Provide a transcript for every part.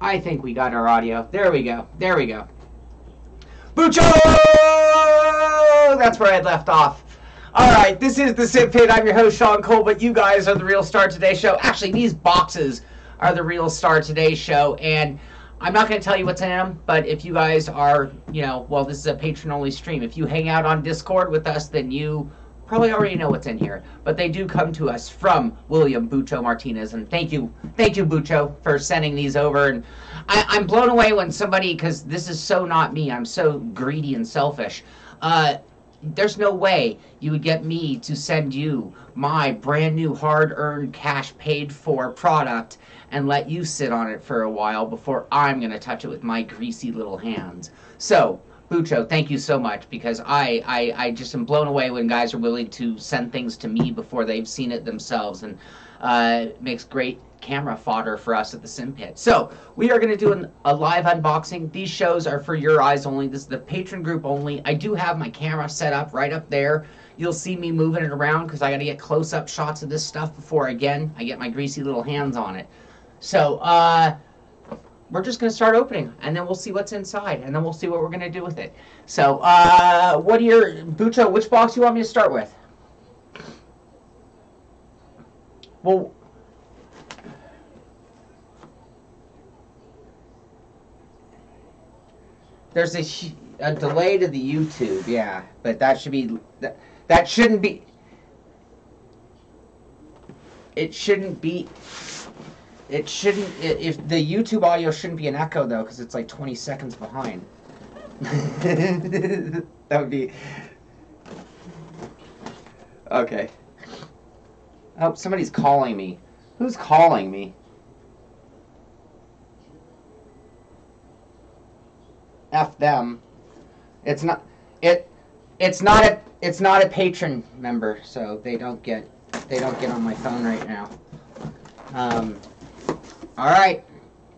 I think we got our audio. There we go. There we go. Bucho! That's where I had left off. All right, this is the Simpit. I'm your host, Sean Cole, but you guys are the real Star Today show. Actually, these boxes are the real Star Today show, and I'm not going to tell you what's in them, but if you guys are, well, this is a patron-only stream. If you hang out on Discord with us, then you probably already know what's in here. But they do come to us from William Bucho Martinez, and thank you, Bucho, for sending these over. And I'm blown away when somebody, because this is so not me, I'm so greedy and selfish. There's no way you would get me to send you my brand new hard-earned cash paid for product and let you sit on it for a while before I'm going to touch it with my greasy little hands. So, Bucho, thank you so much, because I just am blown away when guys are willing to send things to me before they've seen it themselves, and it makes great camera fodder for us at the Simpit. So, we are going to do a live unboxing. These shows are for your eyes only. This is the patron group only. I do have my camera set up right up there. You'll see me moving it around because I got to get close-up shots of this stuff before, again, I get my greasy little hands on it. So, we're just going to start opening, and then we'll see what's inside, and then we'll see what we're going to do with it. So, Bucho, which box do you want me to start with? Well, there's a delay to the YouTube, yeah, but that should be, that shouldn't be, it shouldn't be, if the YouTube audio shouldn't be an echo, though, because it's like 20 seconds behind. That would be... Okay. Oh, somebody's calling me. Who's calling me? F them. It's not a patron member, so they don't get on my phone right now. All right,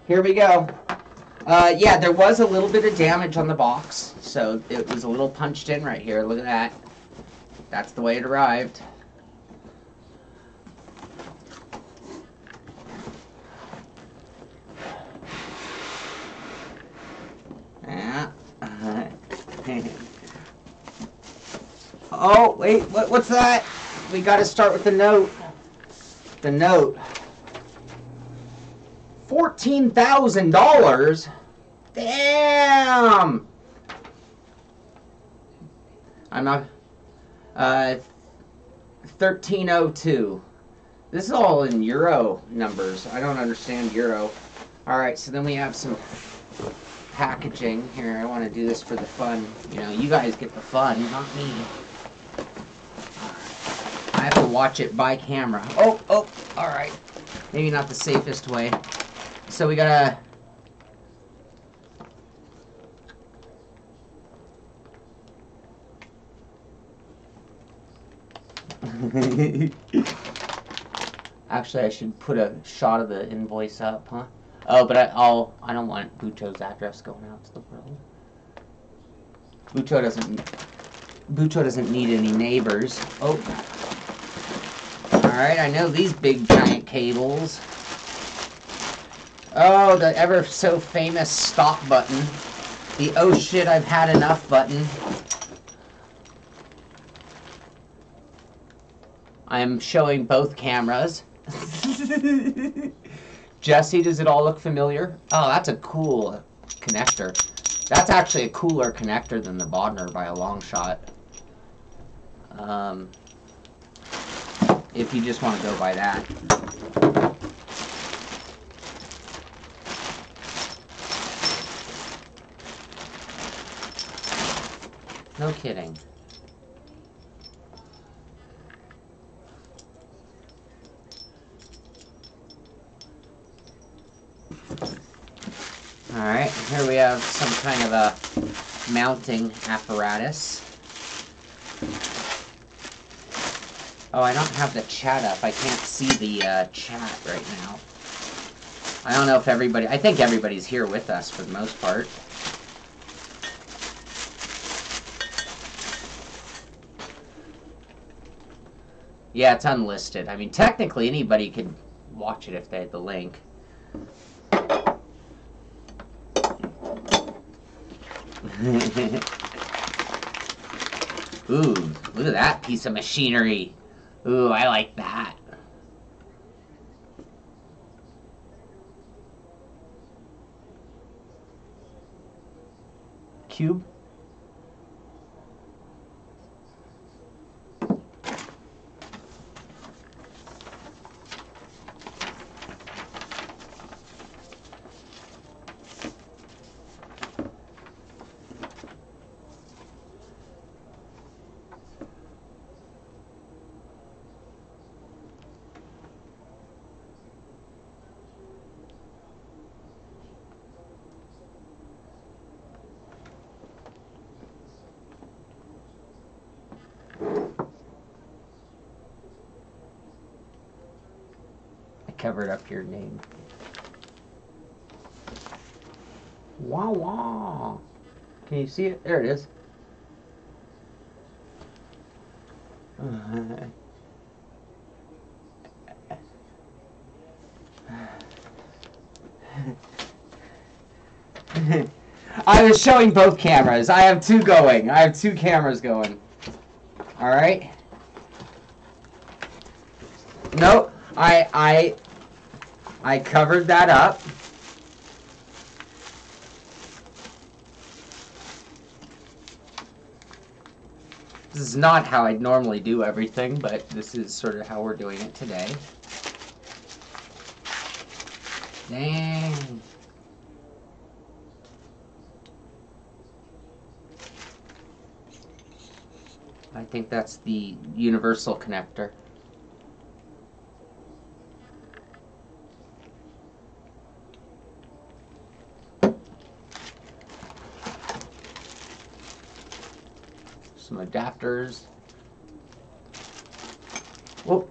here we go. Yeah, there was a little bit of damage on the box, so it was a little punched in right here. Look at that. That's the way it arrived. Yeah. Oh, wait, what's that? We got to start with the note. The note. $14,000? Damn! I'm not... 1302. This is all in euro numbers. I don't understand euro. Alright, so then we have some packaging. Here, I want to do this for the fun. You guys get the fun, not me. I have to watch it by camera. Oh, alright. Maybe not the safest way. So we gotta... Actually, I should put a shot of the invoice up, huh? Oh, but I don't want Bucho's address going out to the world. Bucho doesn't need any neighbors. Oh. Alright, I know these big giant cables. Oh, the ever so famous stop button. The oh shit, I've had enough button. I'm showing both cameras. Jesse, does it all look familiar? Oh, that's a cool connector. That's actually a cooler connector than the Bodner by a long shot. If you just want to go by that. No kidding. Alright, here we have some kind of a mounting apparatus. Oh, I don't have the chat up. I can't see the chat right now. I don't know if everybody... I think everybody's here with us for the most part. Yeah, it's unlisted. I mean, technically anybody could watch it if they had the link. Ooh, look at that piece of machinery. Ooh, I like that. Cube. Covered up your name. Wah wah. Can you see it? There it is. I was showing both cameras. I have two going. I have two cameras going. All right. Nope. I covered that up. This is not how I'd normally do everything, but this is sort of how we're doing it today. Dang. I think that's the universal connector. Some adapters. Whoop.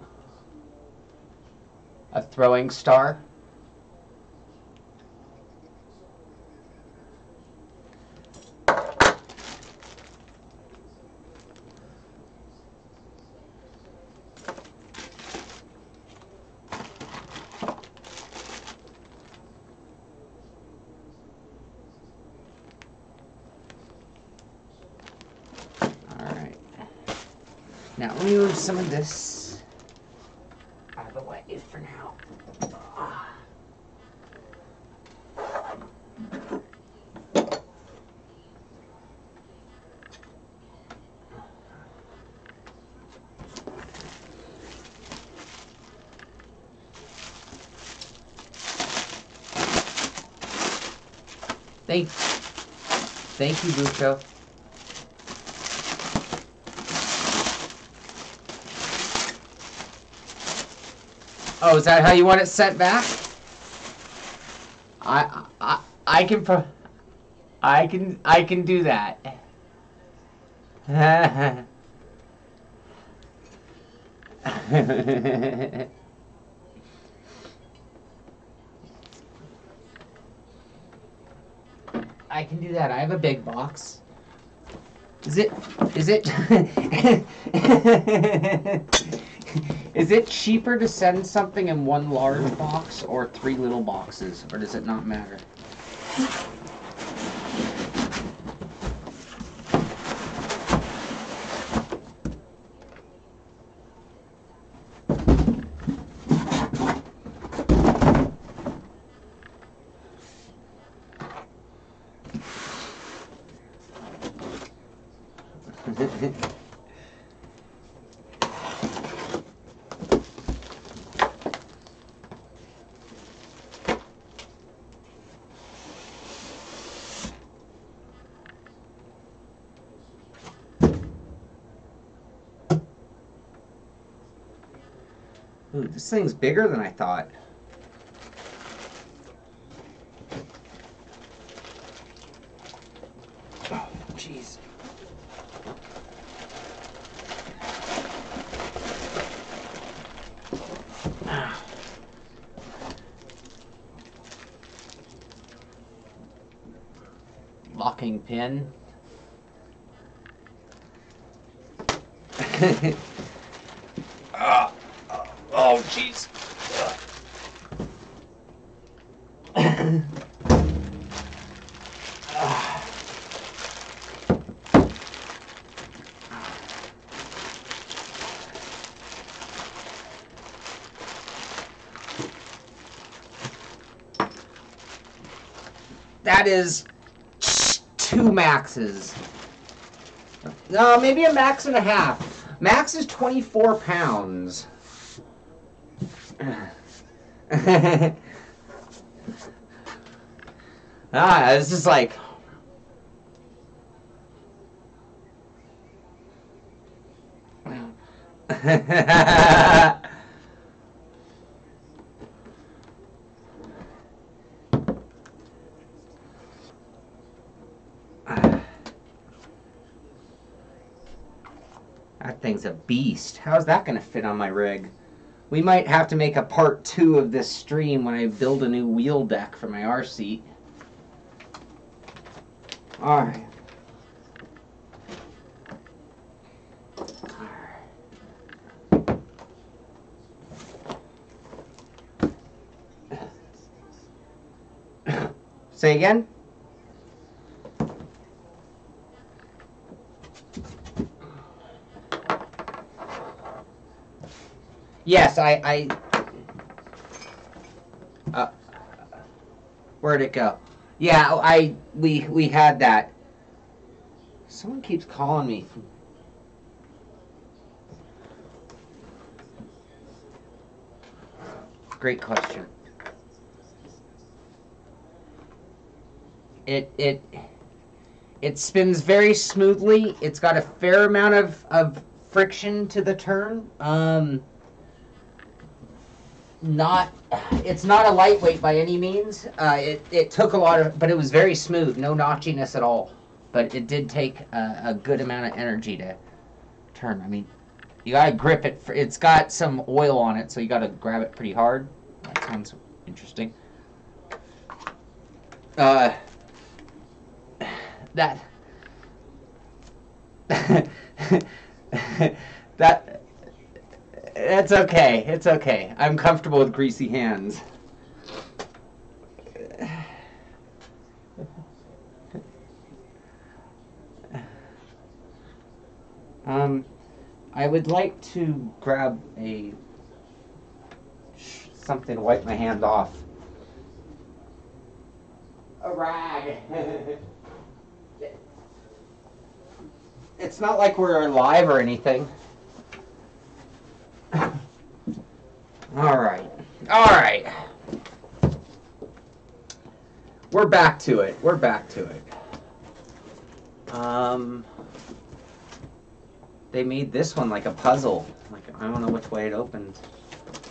A throwing star. Now let me move some of this out of the way for now. Thank you, Bucho. Oh, is that how you want it sent back? I can do that. I can do that. I have a big box. Is it is it cheaper to send something in one large box or 3 little boxes, or does it not matter? Ooh, this thing's bigger than I thought. Oh, jeez. Locking pin. Oh, jeez. That is 2 maxes. No, maybe a max and a half. Max is 24 pounds. It's just like... That thing's a beast. How's that going to fit on my rig? We might have to make a part 2 of this stream when I build a new wheel deck for my R seat. Alright. Say again? Yes, where'd it go? Yeah, we had that. Someone keeps calling me. Great question. It spins very smoothly. It's got a fair amount of friction to the turn. It's not a lightweight by any means. It took a lot of, but it was very smooth, no notchiness at all. But it did take a good amount of energy to turn. I mean, you gotta grip it. It's got some oil on it, so you gotta grab it pretty hard. That sounds interesting. It's okay. It's okay. I'm comfortable with greasy hands. I would like to grab something to wipe my hand off. A rag. It's not like we're live or anything. All right. We're back to it. They made this one like a puzzle. Like, I don't know which way it opens.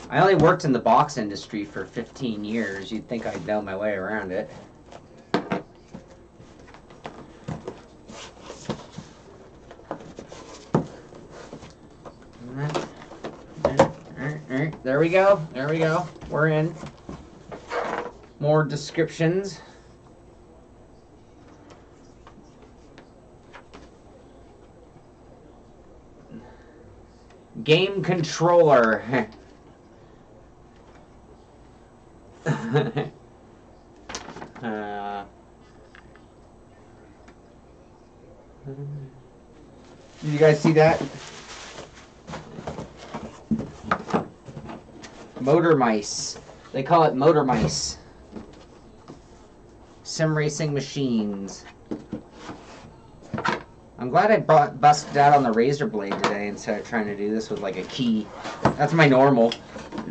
I only worked in the box industry for 15 years. You'd think I'd know my way around it. There we go. We're in. More descriptions. Game controller. Did you guys see that? Motor mice. They call it motor mice. Sim racing machines. I'm glad I busted out on the razor blade today instead of trying to do this with like a key. That's my normal.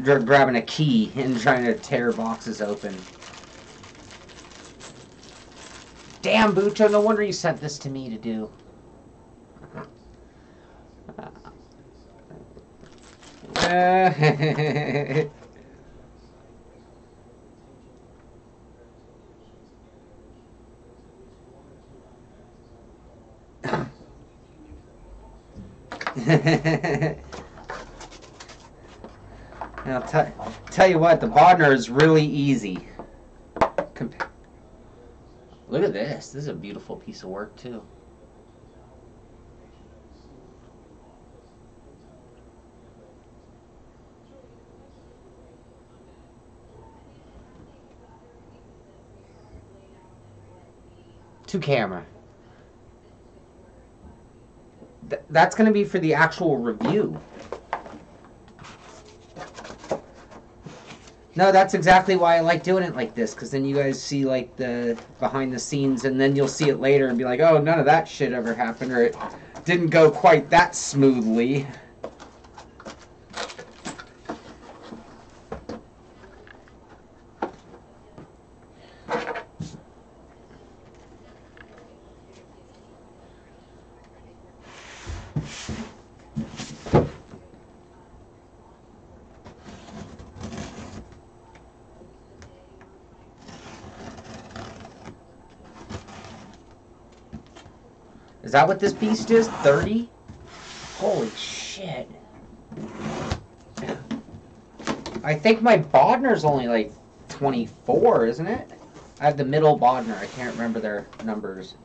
Grabbing a key and trying to tear boxes open. Damn, Bucho, no wonder you sent this to me to do. I'll tell you what, the Bodner is really easy. Look at this. This is a beautiful piece of work, too. To camera. That's going to be for the actual review. No, that's exactly why I like doing it like this, because then you guys see like the behind the scenes, and then you'll see it later and be like, oh, none of that shit ever happened, or it didn't go quite that smoothly. Is that what this beast is? 30? Holy shit. I think my Bodner's only like 24, isn't it? I have the middle Bodner. I can't remember their numbers.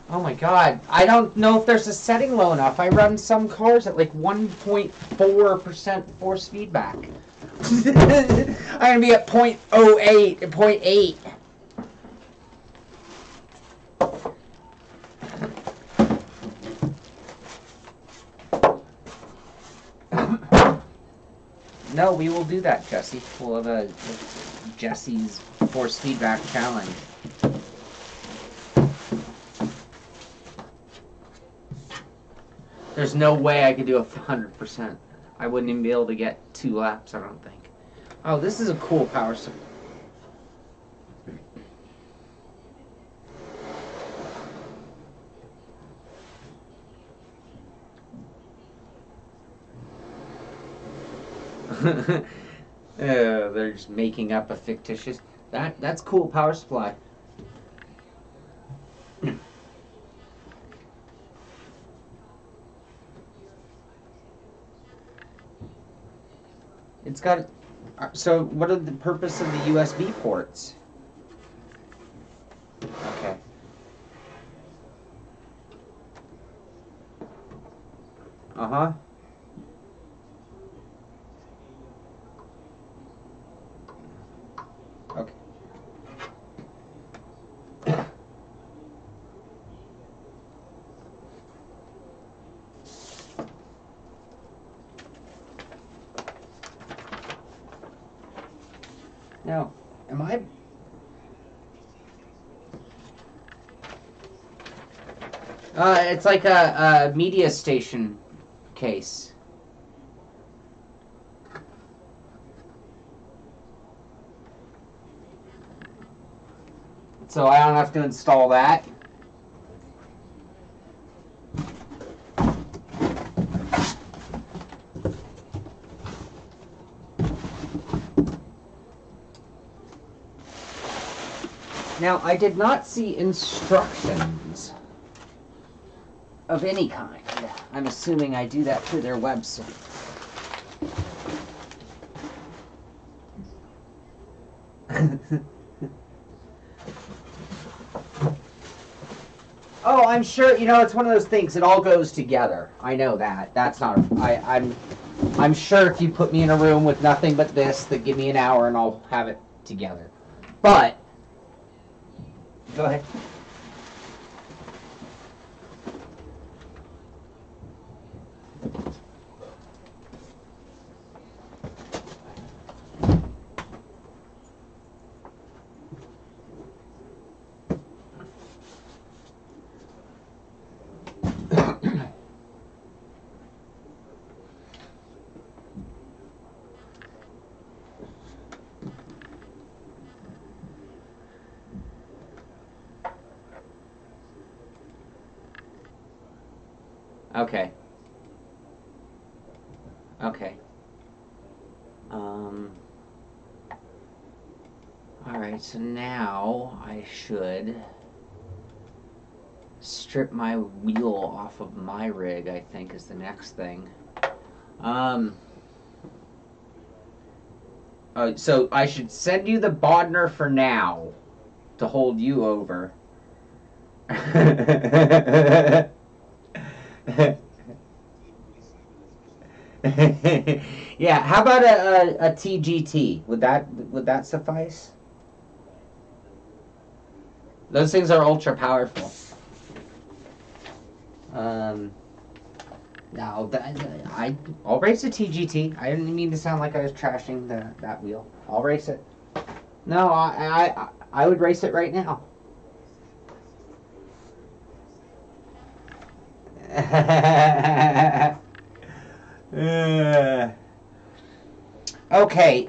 Oh my god. I don't know if there's a setting low enough. I run some cars at like 1.4% force feedback. I'm going to be at 0.08, 0.8. No, we will do that, Jesse. We'll have a Jesse's force feedback challenge. There's no way I could do 100%. I wouldn't even be able to get 2 laps, I don't think. Oh, this is a cool power supply. They're just making up a fictitious. That's cool power supply. It's got. So, what are the purpose of the USB ports? Okay. Uh-huh. Okay. Now, am I... it's like a media station case. So I don't have to install that. Now, I did not see instructions of any kind. I'm assuming I do that through their website. Oh, I'm sure, you know, it's one of those things, it all goes together. I know that. That's not, I'm sure if you put me in a room with nothing but this, that give me an hour and I'll have it together. But, go ahead. Okay. Okay. Alright, so now I should strip my wheel off of my rig, I think, is the next thing. So I should send you the Bodner for now to hold you over. Yeah, how about a TGT? Would that suffice? Those things are ultra powerful. No, I'll race a TGT. I didn't mean to sound like I was trashing that wheel. I'll race it. No, I would race it right now. Okay,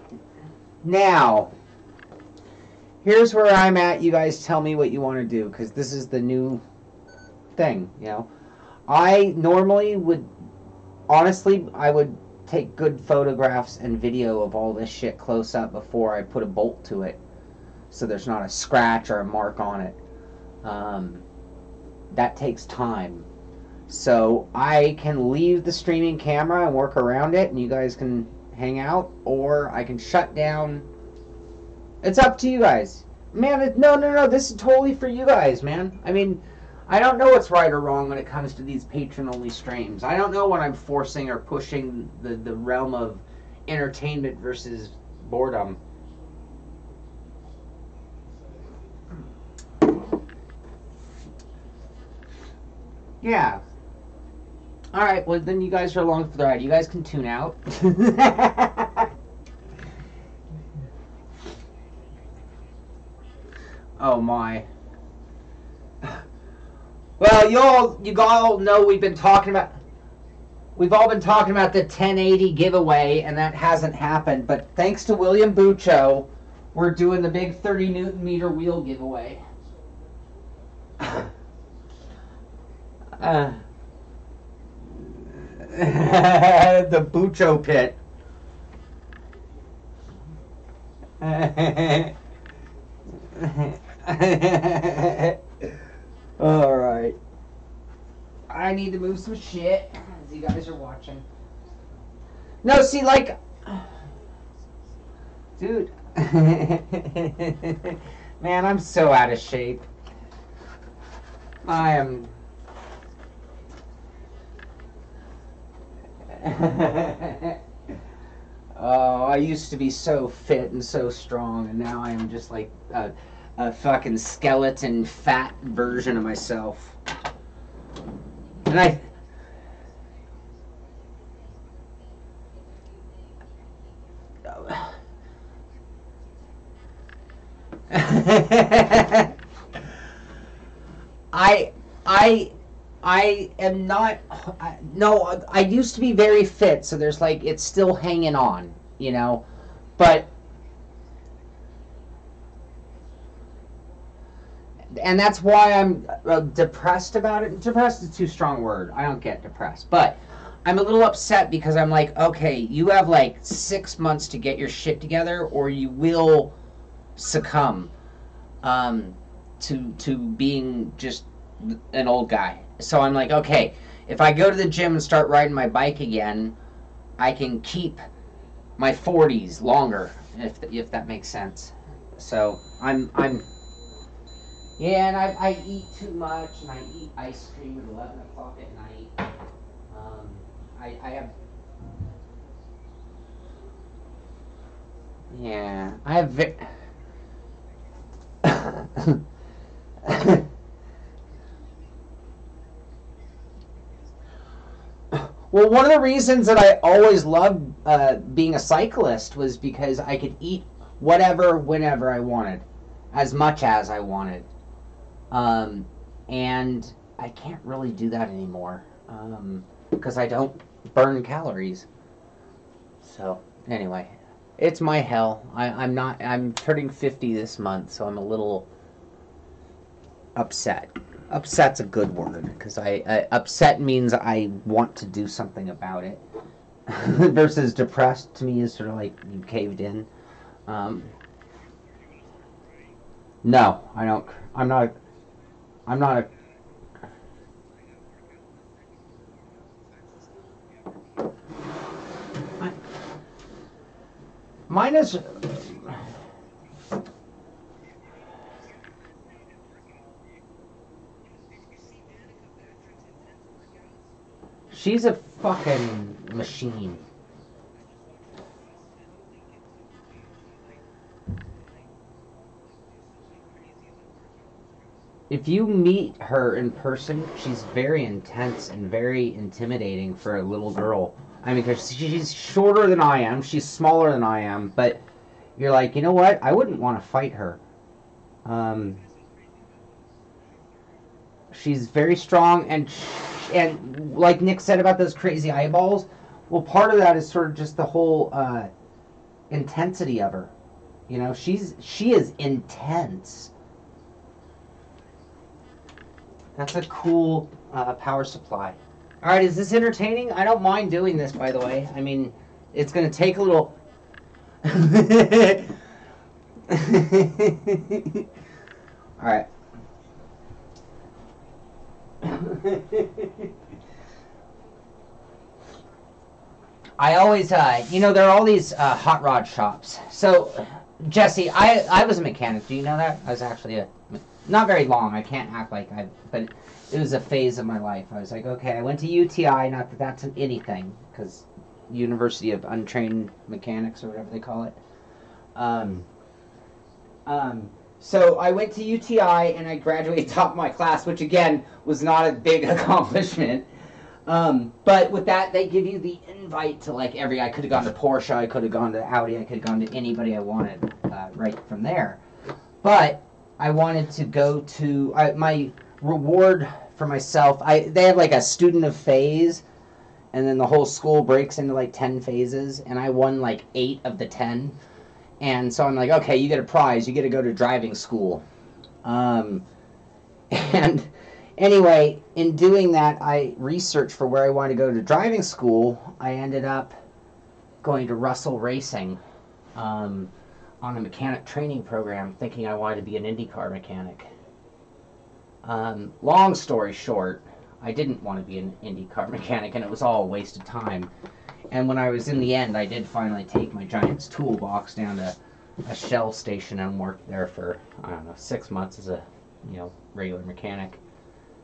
now here's where I'm at. You guys tell me what you want to do, because this is the new thing, you know. I normally would, honestly, I would take good photographs and video of all this shit close up before I put a bolt to it, so there's not a scratch or a mark on it. That takes time. So I can leave the streaming camera and work around it, and you guys can hang out, or I can shut down. It's up to you guys. Man, no, this is totally for you guys, man. I mean, I don't know what's right or wrong when it comes to these patron-only streams. I don't know when I'm forcing or pushing the realm of entertainment versus boredom. Yeah. Alright, well then you guys are along for the ride. You guys can tune out. Oh my. Well, you all know we've all been talking about the 1080 giveaway, and that hasn't happened. But thanks to William Buccio, we're doing the big 30 Newton meter wheel giveaway. The Buccio pit. All right. I need to move some shit as you guys are watching. No, see, like, dude, man, I'm so out of shape. I am. Oh, I used to be so fit and so strong, and now I am just like a fucking skeleton fat version of myself. And I am not. No, I used to be very fit, so there's like it's still hanging on, you know, but. And that's why I'm depressed about it. Depressed is too strong a word. I don't get depressed. But I'm a little upset because I'm like, okay, you have like 6 months to get your shit together or you will succumb to being just an old guy. So I'm like, okay, if I go to the gym and start riding my bike again, I can keep my 40s longer, if that makes sense. So I'm yeah, and I eat too much, and I eat ice cream at 11 o'clock at night. I have... Yeah, I have... Well, one of the reasons that I always loved being a cyclist was because I could eat whatever, whenever I wanted, as much as I wanted. And I can't really do that anymore because I don't burn calories. So anyway, it's my hell. I'm turning 50 this month, so I'm a little upset. Upset's a good word because upset means I want to do something about it. Versus depressed to me is sort of like you caved in. No, I don't. I'm not a... Mine is... She's a fucking machine. if you meet her in person, she's very intense and very intimidating for a little girl. I mean, because she's shorter than I am, she's smaller than I am, but you're like, you know what? I wouldn't want to fight her. She's very strong, and like Nick said about those crazy eyeballs, well, part of that is sort of just the whole intensity of her. You know, she is intense. That's a cool power supply. All right, is this entertaining? I don't mind doing this, by the way. I mean, it's going to take a little... All right. I always, you know, there are all these hot rod shops. So, Jesse, I was a mechanic. Do you know that? I was actually not very long. I can't act like but it was a phase of my life. I was like, okay, I went to UTI, not that that's anything, because University of Untrained Mechanics, or whatever they call it. So I went to UTI, and I graduated top of my class, which, again, was not a big accomplishment. But with that, they give you the invite to, like, I could have gone to Porsche, I could have gone to Audi, I could have gone to anybody I wanted right from there. But I wanted to go to, my reward for myself, they have, like, a student of phase, and then the whole school breaks into, like, 10 phases, and I won, like, 8 of the 10. And so I'm like, okay, you get a prize. You get to go to driving school. And anyway, in doing that, I researched for where I wanted to go to driving school. I ended up going to Russell Racing on a mechanic training program, thinking I wanted to be an IndyCar mechanic. Long story short, I didn't want to be an IndyCar mechanic, and it was all a waste of time. And when I was in the end, I did finally take my Giants toolbox down to a Shell station and worked there for, I don't know, 6 months as a, you know, regular mechanic.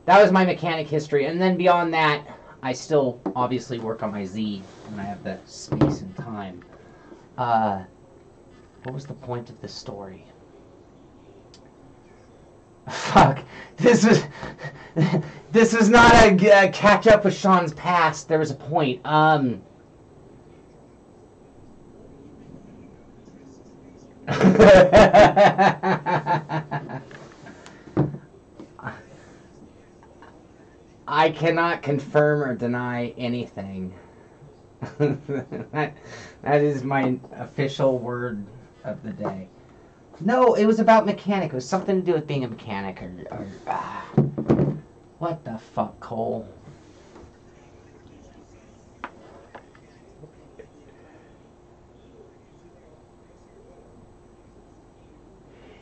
That was my mechanic history. And then beyond that, I still obviously work on my Z when I have the space and time. What was the point of this story? Fuck. This was not a catch up with Sean's past. There was a point. I cannot confirm or deny anything. that is my official word of the day. No, it was about mechanic. It was something to do with being a mechanic. What the fuck, Cole?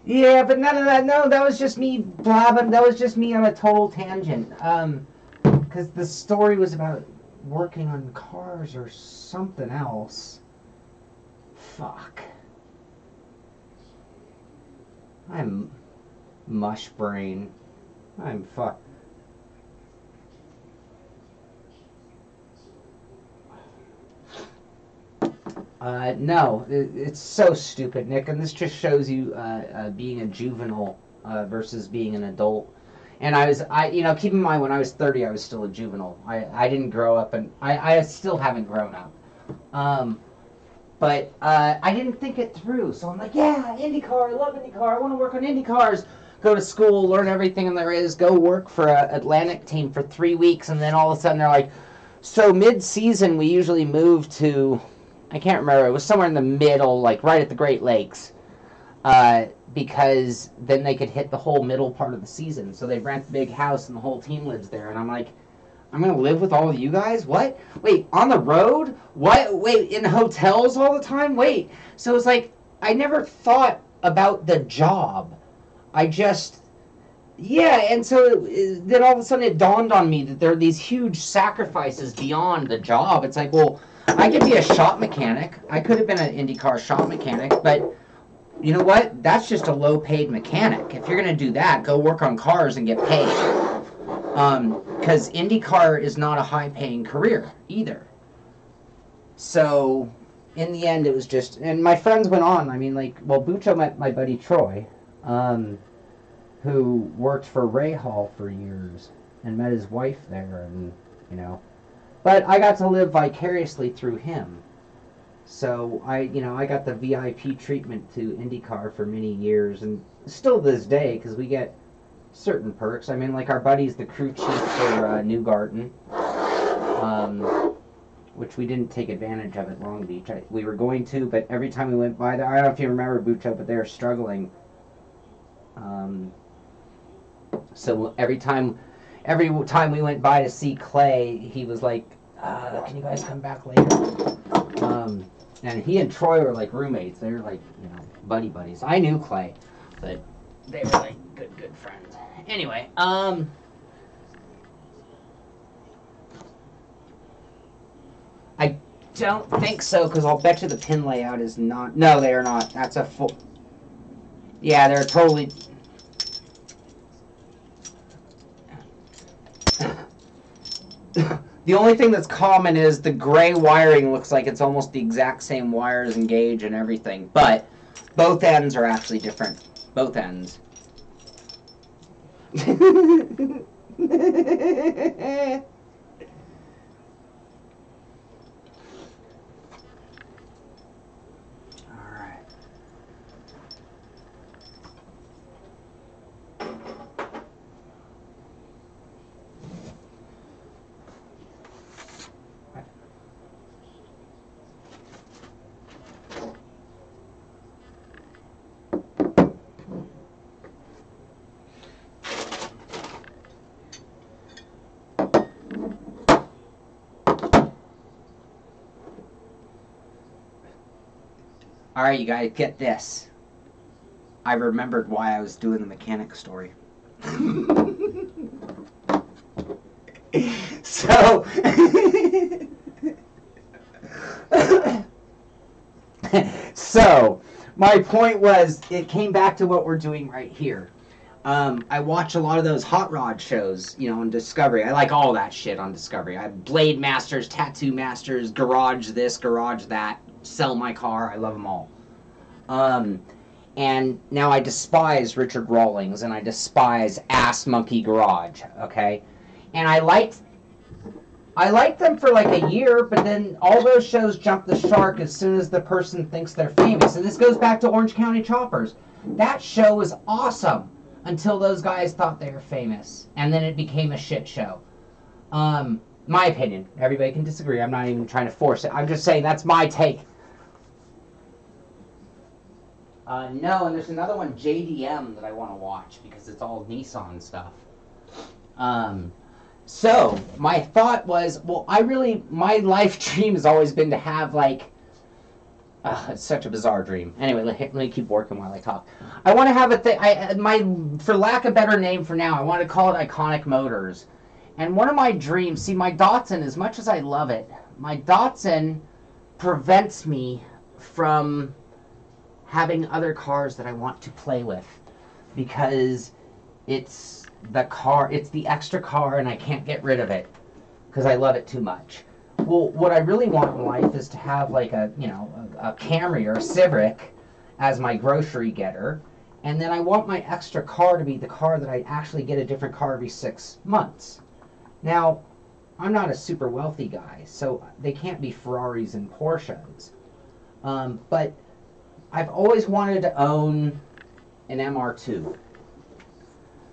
Yeah, but none of that. No, that was just me blabbing. That was just me on a total tangent. Because the story was about working on cars or something else. Fuck. I'm mush brain. I'm fuck. No, it's so stupid, Nick, and this just shows you being a juvenile versus being an adult. And you know, keep in mind, when I was 30, I was still a juvenile. I didn't grow up, and I still haven't grown up. But I didn't think it through, so I'm like, yeah, IndyCar, I love IndyCar, I want to work on IndyCars. Go to school, learn everything there is, go work for an Atlantic team for 3 weeks, and then all of a sudden they're like, so mid-season we usually move to... I can't remember. It was somewhere in the middle, like right at the Great Lakes, because then they could hit the whole middle part of the season. So they rent a big house and the whole team lives there. And I'm like, I'm going to live with all of you guys? What? Wait, on the road? What? Wait, in hotels all the time? Wait. So it's like, I never thought about the job. I just... Yeah, and so then all of a sudden it dawned on me that there are these huge sacrifices beyond the job. It's like, well... I could be a shop mechanic. I could have been an IndyCar shop mechanic, but you know what? That's just a low-paid mechanic. If you're going to do that, go work on cars and get paid. Because IndyCar is not a high-paying career either. So, in the end, it was just... And my friends went on. I mean, like, well, Bucho met my buddy Troy, who who worked for Ray Hall for years and met his wife there, and you know. But I got to live vicariously through him. So I got the VIP treatment to IndyCar for many years, and still to this day, because we get certain perks. I mean, like our buddy's the crew chief for Newgarden, which we didn't take advantage of at Long Beach. We were going to, but every time we went by there, I don't know if you remember Bucho, but they were struggling. So every time we went by to see Clay, he was like, "Can you guys come back later?" And he and Troy were like roommates. They were like, buddies. I knew Clay, but they were like good friends. Anyway, I don't think so, because I'll bet you the pin layout is not. No, they are not. That's a full. Yeah, they're totally. The only thing that's common is the gray wiring looks like it's almost the exact same wires and gauge and everything, but both ends are actually different. Both ends. All right, you guys, get this. I remembered why I was doing the mechanic story. So, so my point was, it came back to what we're doing right here. I watch a lot of those hot rod shows, on Discovery. I like all that shit on Discovery. I have Blade Masters, Tattoo Masters, Garage this, Garage that, Sell My Car. I love them all. And now I despise Richard Rawlings, and I despise Ass Monkey Garage, okay? And I liked them for like a year, but then all those shows jump the shark as soon as the person thinks they're famous. And this goes back to Orange County Choppers. That show was awesome until those guys thought they were famous, and then it became a shit show. My opinion. Everybody can disagree. I'm not even trying to force it. I'm just saying that's my take. No, and there's another one, JDM, that I want to watch because it's all Nissan stuff. So, my thought was, my life dream has always been to have, it's such a bizarre dream. Anyway, let me keep working while I talk. I want to have a thing, for lack of a better name for now, I want to call it Iconic Motors. And one of my dreams, see, my Datsun, as much as I love it, my Datsun prevents me from having other cars that I want to play with, because it's the extra car and I can't get rid of it because I love it too much. Well, what I really want in life is to have like a Camry or a Civic as my grocery getter, and then I want my extra car to be the car that I actually get a different car every 6 months. Now, I'm not a super wealthy guy, so they can't be Ferraris and Porsches, but I've always wanted to own an MR2,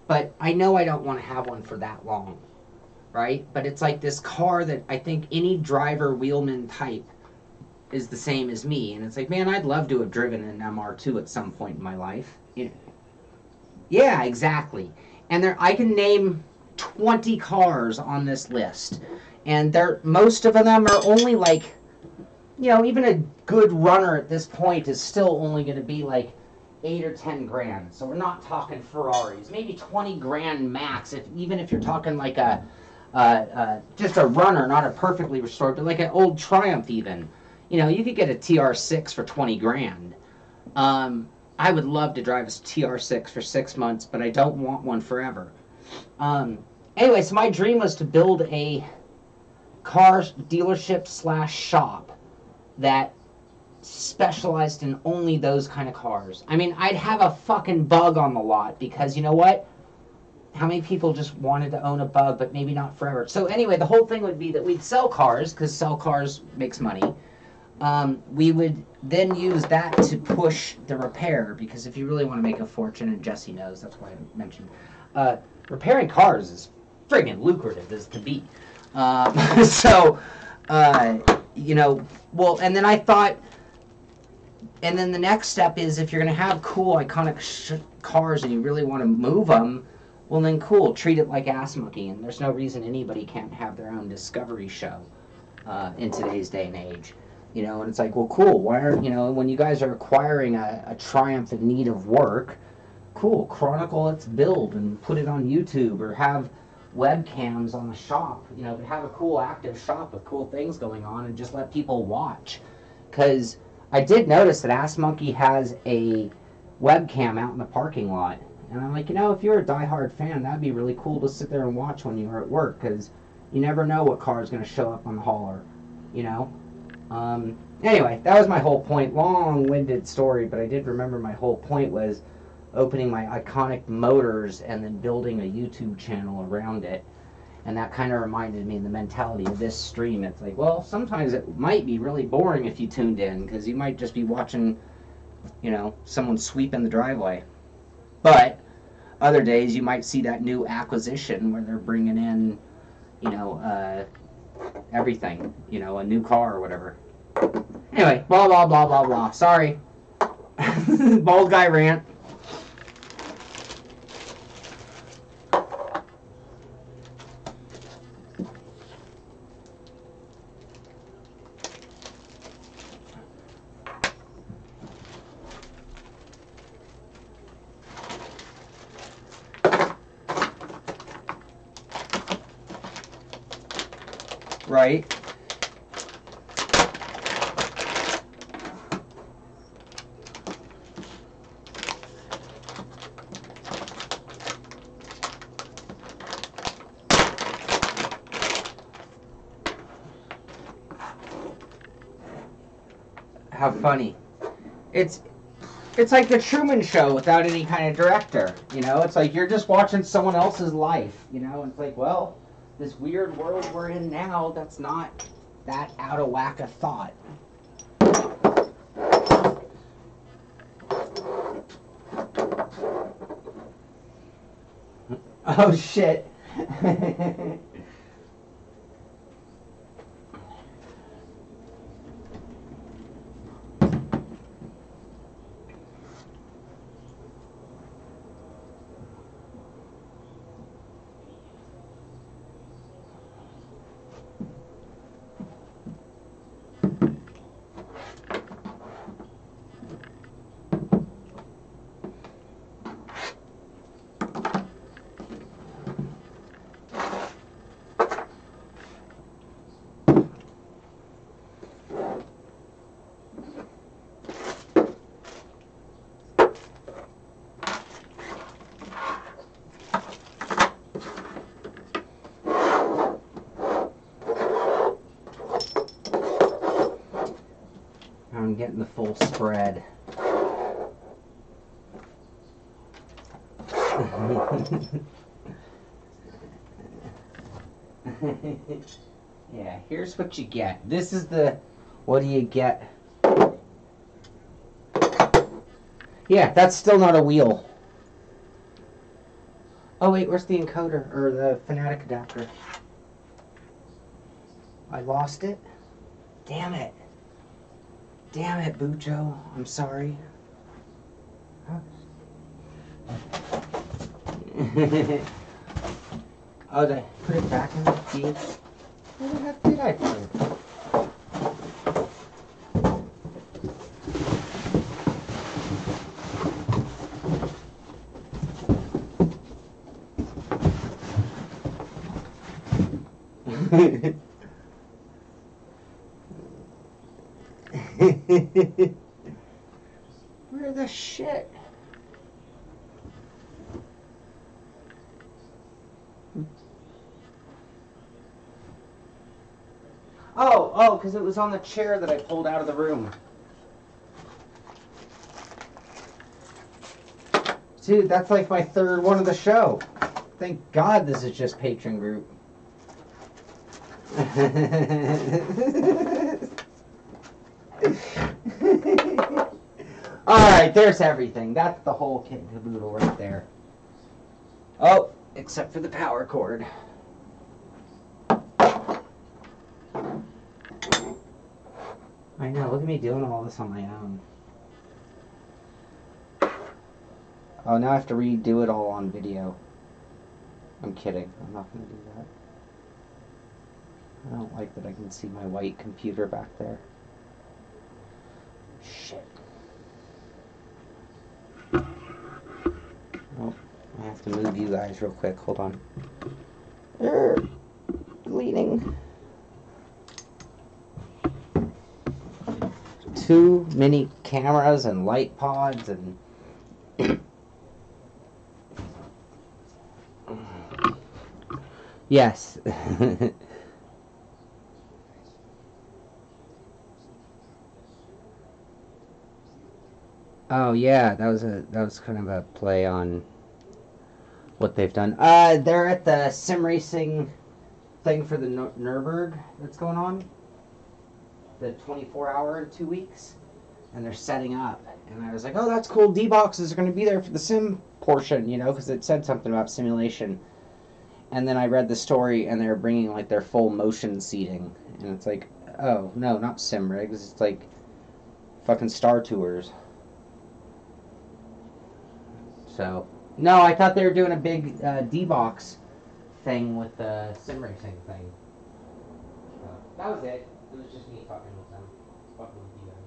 but I know I don't want to have one for that long, right? But it's like this car that I think any driver wheelman type is the same as me, and it's like, man, I'd love to have driven an MR2 at some point in my life. Yeah, exactly. And I can name 20 cars on this list, and most of them are only like, even a good runner at this point is still only going to be like 8 or 10 grand. So we're not talking Ferraris, maybe 20 grand max. Even if you're talking like just a runner, not a perfectly restored, but like an old Triumph even. You could get a TR6 for 20 grand. I would love to drive a TR6 for 6 months, but I don't want one forever. Anyway, so my dream was to build a car dealership / shop that specialized in only those kind of cars. I mean, I'd have a fucking Bug on the lot because you know what? How many people just wanted to own a Bug, but maybe not forever? So anyway, the whole thing would be that we'd sell cars, because sell cars makes money. We would then use that to push the repair, because if you really want to make a fortune, and Jesse knows, that's why I mentioned, repairing cars is friggin' lucrative as can be. So, you know, well, and then I thought, and then the next step is if you're going to have cool, iconic cars and you really want to move them, well then cool, treat it like Ass Monkey, and there's no reason anybody can't have their own discovery show in today's day and age. You know, and it's like, well, cool, why aren't, you know, when you guys are acquiring a Triumph in need of work, cool, chronicle its build and put it on YouTube, or have webcams on the shop, you know, have a cool active shop with cool things going on and just let people watch. Because I did notice that Ass Monkey has a webcam out in the parking lot. And I'm like, you know, if you're a diehard fan, that'd be really cool to sit there and watch when you're at work, because you never know what car is going to show up on the hauler, you know? Anyway, that was my whole point. Long-winded story, but I did remember my whole point was opening my iconic motors and then building a YouTube channel around it. And that kind of reminded me of the mentality of this stream. It's like, well, sometimes it might be really boring if you tuned in, because you might just be watching, you know, someone sweeping the driveway. But other days you might see that new acquisition where they're bringing in, you know, everything, you know, a new car or whatever. Anyway, blah, blah, blah, blah, blah. Sorry. Bald guy rant. Right. How funny. It's like the Truman Show without any kind of director, you know? It's like you're just watching someone else's life, you know? It's like, well, this weird world we're in now, that's not that out of whack a thought. Oh, shit. I'm getting the full spread. Yeah, here's what you get. This is the, what do you get? Yeah, that's still not a wheel. Oh wait, where's the encoder, or the Fanatic adapter? I lost it? Damn it. Damn it, Bujo. I'm sorry. Oh, did I put it back in the key? Where the heck did I put it? Where the shit? Oh, because it was on the chair that I pulled out of the room. Dude, that's like my third one of the show. Thank God this is just Patreon group. Alright, there's everything. That's the whole kit and caboodle right there. Oh, except for the power cord. I know, look at me doing all this on my own. Oh, now I have to redo it all on video. I'm kidding. I'm not going to do that. I don't like that I can see my white computer back there. Shit. Oh, I have to move you guys real quick. Hold on. Bleeding. Too many cameras and light pods and... Yes. Oh yeah, that was kind of a play on what they've done. They're at the sim racing thing for the Nürburgring that's going on. The 24-hour in 2 weeks, and they're setting up. And I was like, oh, that's cool. DBox is going to be there for the sim portion, you know, because it said something about simulation. And then I read the story, and they're bringing like their full motion seating, and it's like, oh no, not sim rigs. It's like fucking Star Tours. So no, I thought they were doing a big DBox thing with the sim racing thing. So that was it. It was just me fucking with them, fucking with you guys.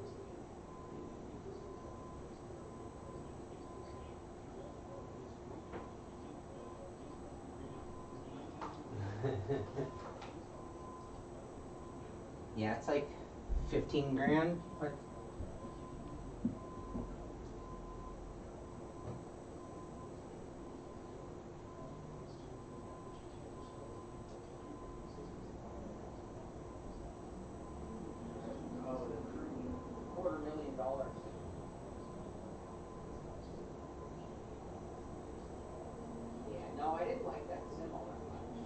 Yeah, it's like 15 grand. What? Oh, the $250,000. Yeah, no, I didn't like that sim all that much.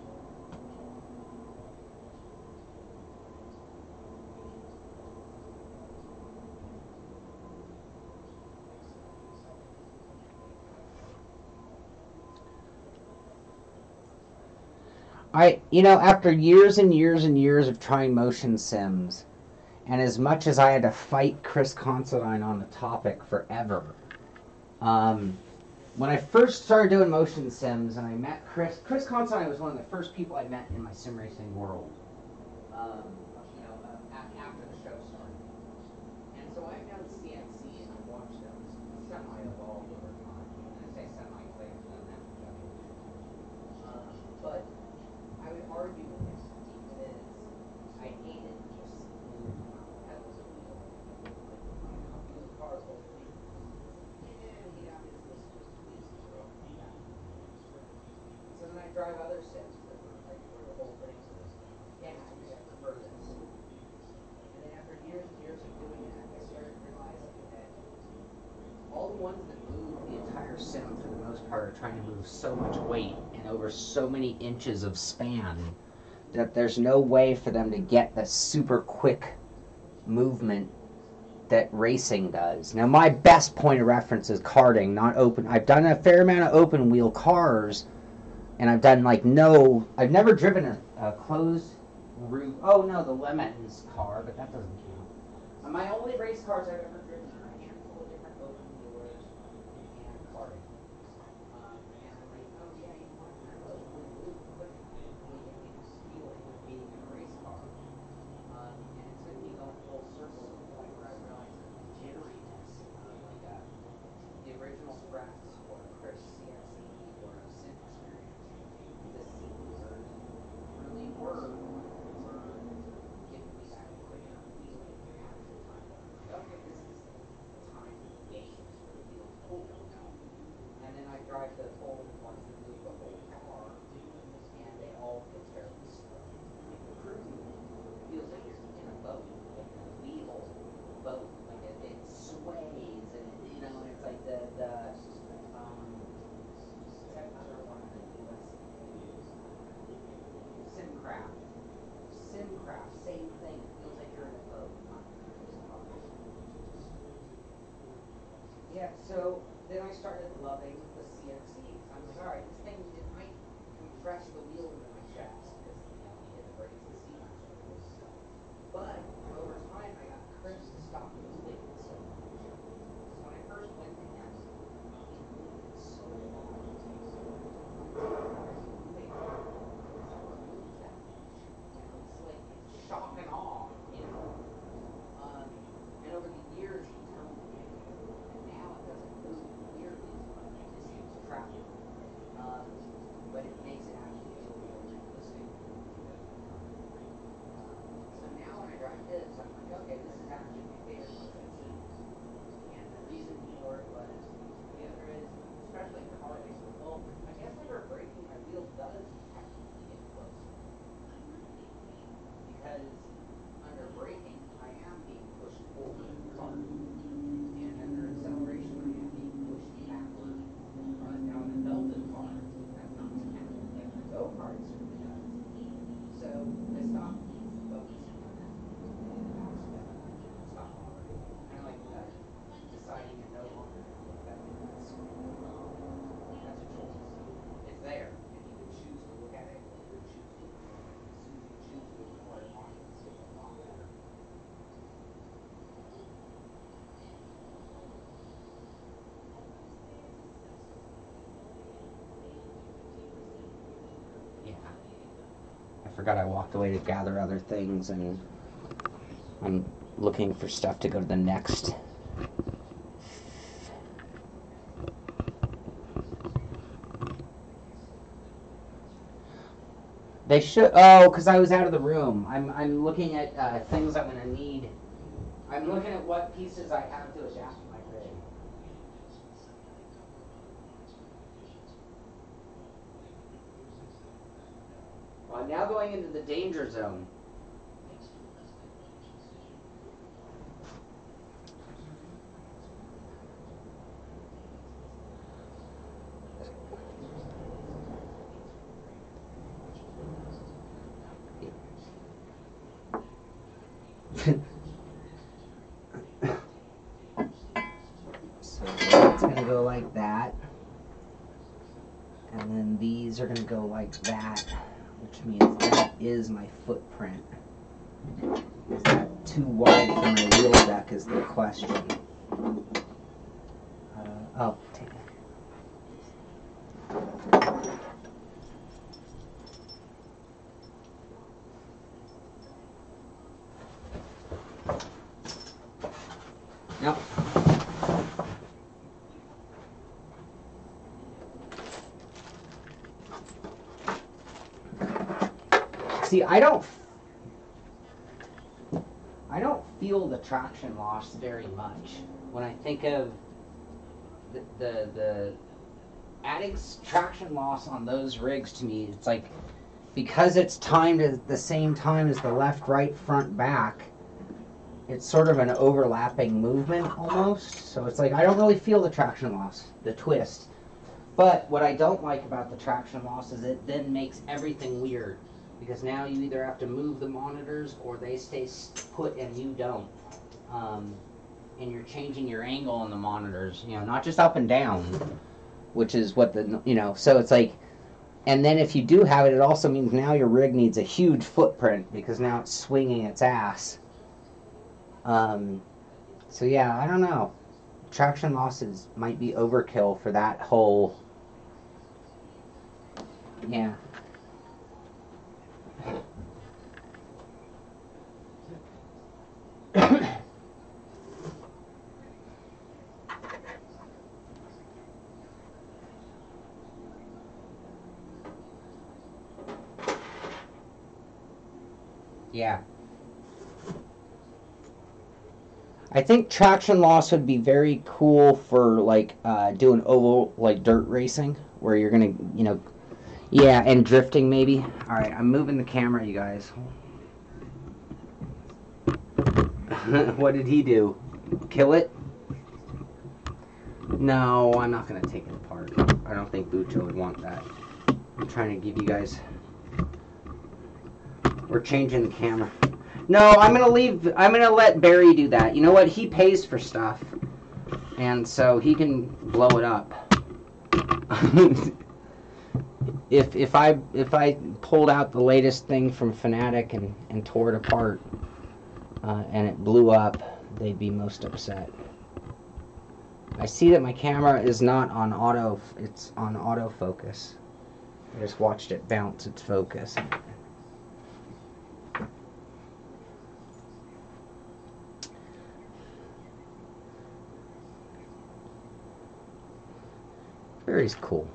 After years and years and years of trying motion sims, and as much as I had to fight Chris Considine on the topic forever, when I first started doing motion sims and I met Chris Considine was one of the first people I met in my sim racing world, after the show started. And so I've known CNC and I've watched them semi-evolve over time. And I say semi because I haven't done that much evolution. But I would argue with him because I hated just moving around pedals of wheel. Like, move the cars whole thing. And he'd have his list of wheels to throw me back. So then I drive other sims that were like where the whole thing was, yeah, actually I prefer this. And then after years and years of doing that, I started realizing that all the ones that move the entire sim for the most part are trying to move so much weight and over so many inches of span that there's no way for them to get the super quick movement that racing does. Now my best point of reference is karting, not open. I've done a fair amount of open wheel cars, and I've done I've never driven a closed roof. Oh no, the Lemons car, but that doesn't count. My only race cars I've ever driven are a handful of different open wheelers and karting. And I'm like, oh yeah, you want to really move quick, really get me this feeling of being in a race car. And it took me going full circle to the point where I realized that the jitteriness of the original Sprats or Chris CNC or a Sim experience, the sequencers really were giving me that quick enough feeling reaction time. Like, okay, this is so then I started loving the CFCs. I was like, all right, this thing, it might compress the wheel into my chest because, it breaks the seat. But over time, I got Chris to stop those things. So when I first went to him, he moved so long. It's like shock and awe, and over the years, he toned it in, and now it doesn't move nearly as much. It just seems trapped. But it makes it actually feel real realistic. So now when I drive this, I'm like, okay, this is actually my favorite motor. And the reason for it was the other is, especially for holidays, well, I guess under braking, my wheel does actually get close. Because under braking, I am being pushed forward in the car. And under acceleration, I am being pushed backward. Now in the Delta car, that's not what's happening. Like the go-kart certainly does. So I stopped focusing on that. Stop already. Kind of like deciding you're no longer going to look at it. That's a choice. It's there, and you can choose to look at it, or you can choose to ignore it. As soon as you choose to ignore it, it's a lot better. Yeah. I forgot I walked away to gather other things, and I'm looking for stuff to go to the next. They should. Oh, because I was out of the room. I'm looking at things I'm going to need. I'm looking at what pieces I have to adapt to my rig. Well, I'm now going into the danger zone. So it's going to go like that. And then these are going to go like that, which means that is my footprint. Is that too wide for my wheel deck is the question. Oh, take it. Nope. See, I don't feel the traction loss very much when I think of the adding traction loss on those rigs. To me, it's like, because it's timed at the same time as the left, right, front, back, it's sort of an overlapping movement almost. So it's like I don't really feel the traction loss, the twist. But what I don't like about the traction loss is it then makes everything weird, because now you either have to move the monitors or they stay put and you don't. And you're changing your angle on the monitors, not just up and down, which is what so it's like, and then if you do have it, it also means now your rig needs a huge footprint because now it's swinging its ass. So yeah, I don't know. Traction losses might be overkill for that whole, yeah. Yeah. I think traction loss would be very cool for doing oval dirt racing where you're gonna yeah, and drifting maybe. All right, I'm moving the camera, you guys. What did he do? Kill it? No, I'm not gonna take it apart. I don't think Bucho would want that. I'm trying to give you guys. We're changing the camera. No, I'm gonna let Barry do that. You know what? He pays for stuff. And so he can blow it up. If I pulled out the latest thing from Fanatic and tore it apart and it blew up, they'd be most upset. I see that my camera is not on auto, it's on autofocus. I just watched it bounce its focus. Very cool.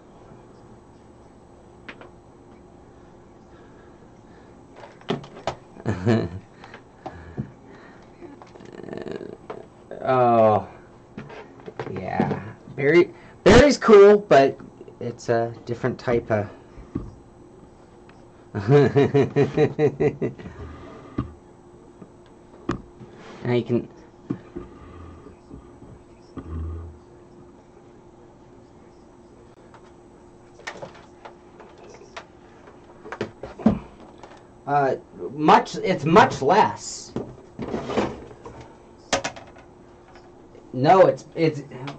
Oh, yeah. Barry's cool, but it's a different type of. Now you can. It's much less. No, it's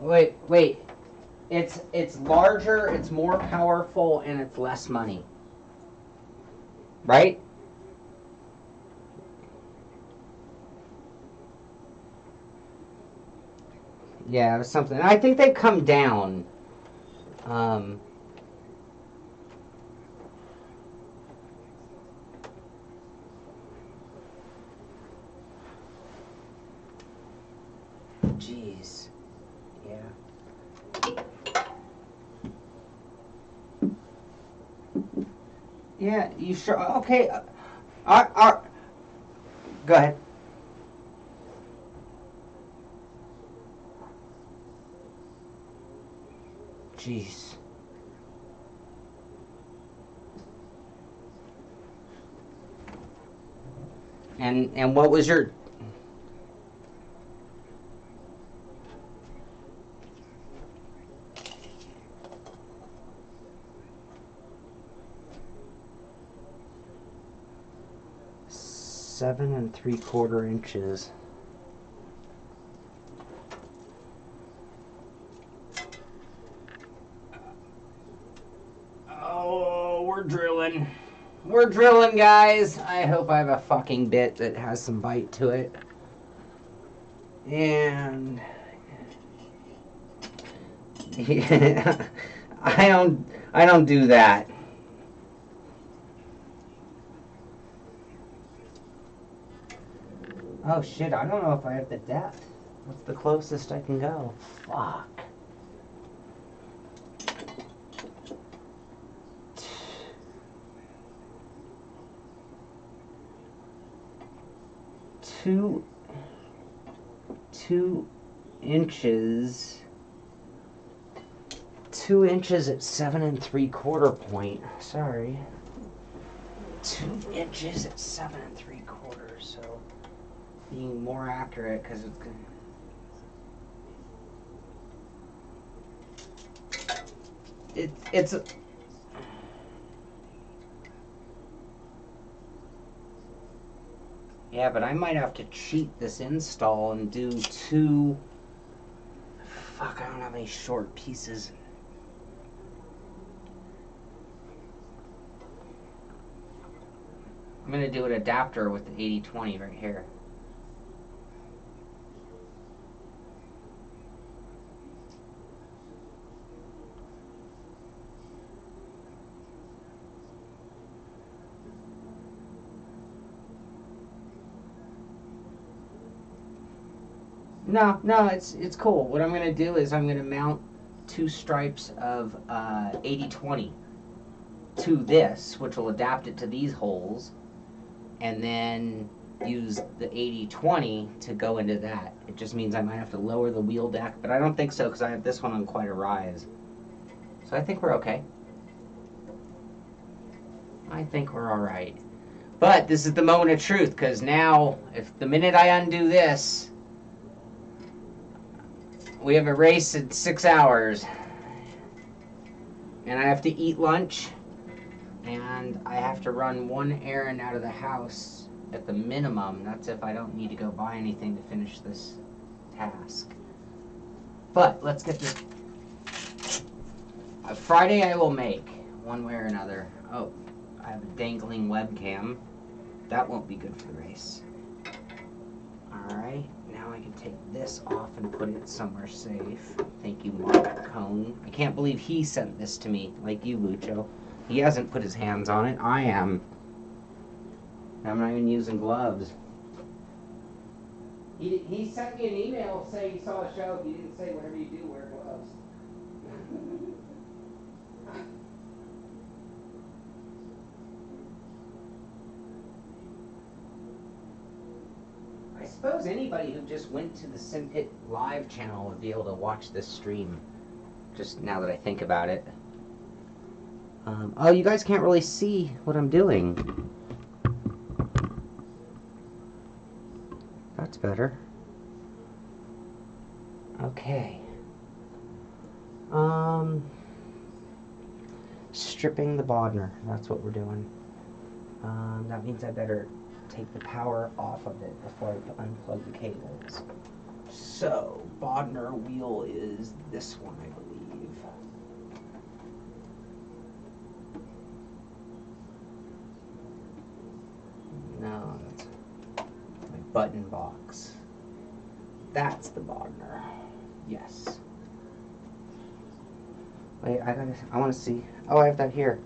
wait. It's larger, it's more powerful, and it's less money. Right? Yeah, it was something. I think they've come down. Jeez. Yeah. Yeah, you sure? Okay. Go ahead. Jeez. And what was your... Seven 3/4 inches. Oh, we're drilling. We're drilling, guys. I hope I have a fucking bit that has some bite to it. And yeah, I don't do that. Oh shit, I don't know if I have the depth. What's the closest I can go? Fuck. Two inches. 2 inches at 7 3/4 point. Sorry. 2 inches at 7 3/4. So being more accurate because it's gonna. It's. Yeah, but I might have to cheat this install and do 2. Fuck, I don't have any short pieces. I'm gonna do an adapter with the 80/20 right here. No, it's cool. What I'm gonna do is I'm gonna mount 2 stripes of 80/20 to this, which will adapt it to these holes, and then use the 80/20 to go into that. It just means I might have to lower the wheel deck, but I don't think so because I have this one on quite a rise. So I think we're okay. I think we're all right. But this is the moment of truth because now, if the minute I undo this, we have a race in 6 hours, and I have to eat lunch, and I have to run 1 errand out of the house at the minimum. That's if I don't need to go buy anything to finish this task. But let's get this. Friday I will make, one way or another. Oh, I have a dangling webcam. That won't be good for the race. Alright, now I can take this off and put it somewhere safe. Thank you, Mark Cone. I can't believe he sent this to me, like you, Lucho. He hasn't put his hands on it. I am. I'm not even using gloves. He sent me an email saying he saw a show. He didn't say whatever you do, wear gloves. I suppose anybody who just went to the Simpit live channel would be able to watch this stream. Just now that I think about it. Oh, you guys can't really see what I'm doing. That's better. Okay. Stripping the Bodner. That's what we're doing. That means I better take the power off of it before I unplug the cables. So, Bodner wheel is this one, I believe. No, that's my button box. That's the Bodner. Yes. Wait, I want to see. Oh, I have that here.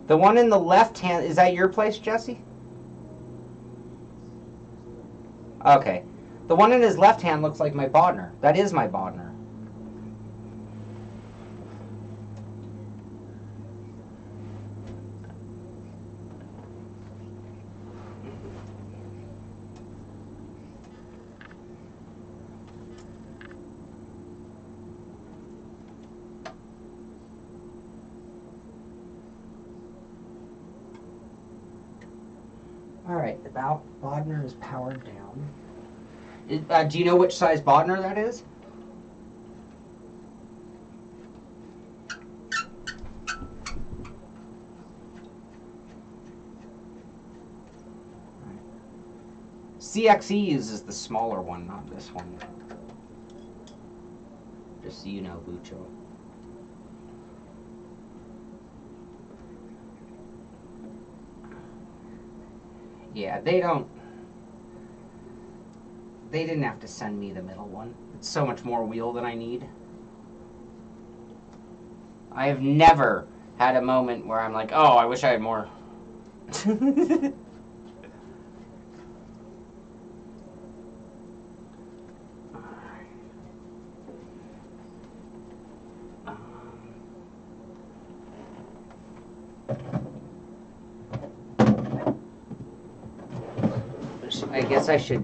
The one in the left hand, is that your place, Jesse? Okay. The one in his left hand looks like my Bodner. That is my Bodner. Alright, the Bodner is powered down. Do you know which size Bodner that is? CXE uses the smaller one, not this one. Just so you know, Lucho. Yeah, they didn't have to send me the middle one. It's so much more wheel than I need. I have never had a moment where I'm like, oh, I wish I had more. I guess I should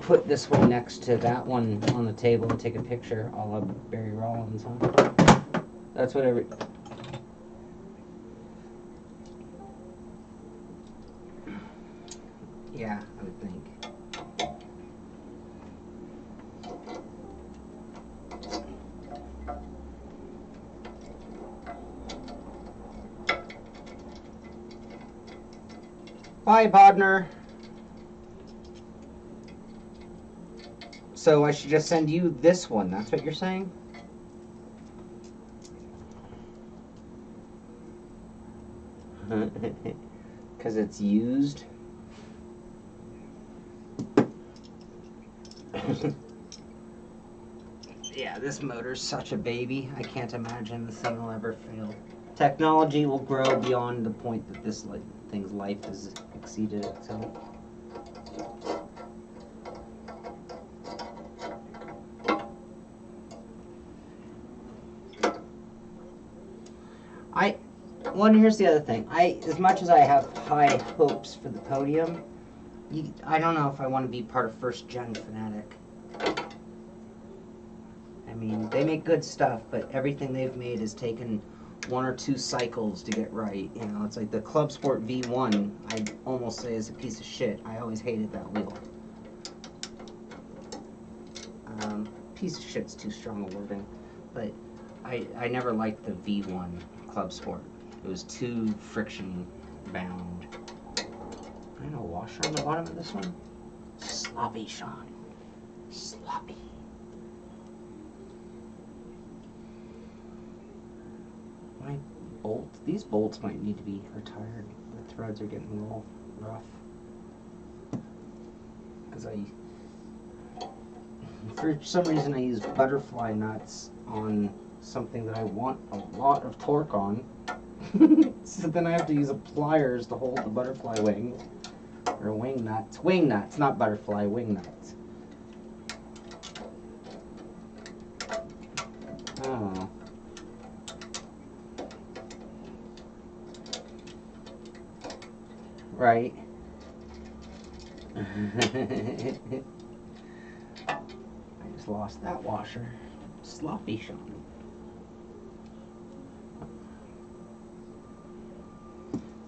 put this one next to that one on the table and take a picture, a la Barry Rollins, huh? That's what every... Yeah, I would think. Bye, Bodner. So I should just send you this one, that's what you're saying? Because it's used? Yeah, this motor's such a baby. I can't imagine this thing will ever fail. Technology will grow beyond the point that this thing's life has exceeded itself. Well, and here's the other thing. As much as I have high hopes for the podium, I don't know if I want to be part of First Gen Fanatic. I mean, they make good stuff, but everything they've made has taken 1 or 2 cycles to get right. You know, it's like the Club Sport V1, I'd almost say is a piece of shit. I always hated that wheel. Piece of shit's too strong a wording, but I never liked the V1 Club Sport. It was too friction bound. kind of washer on the bottom of this one? Sloppy, Sean. Sloppy. My bolts. These bolts might need to be retired. The threads are getting a little rough. Because for some reason I use butterfly nuts on something that I want a lot of torque on. So then I have to use pliers to hold the butterfly wings. Or wing nuts. Wing nuts, not butterfly, wing nuts. Oh. Right. I just lost that washer. Sloppy, Sean.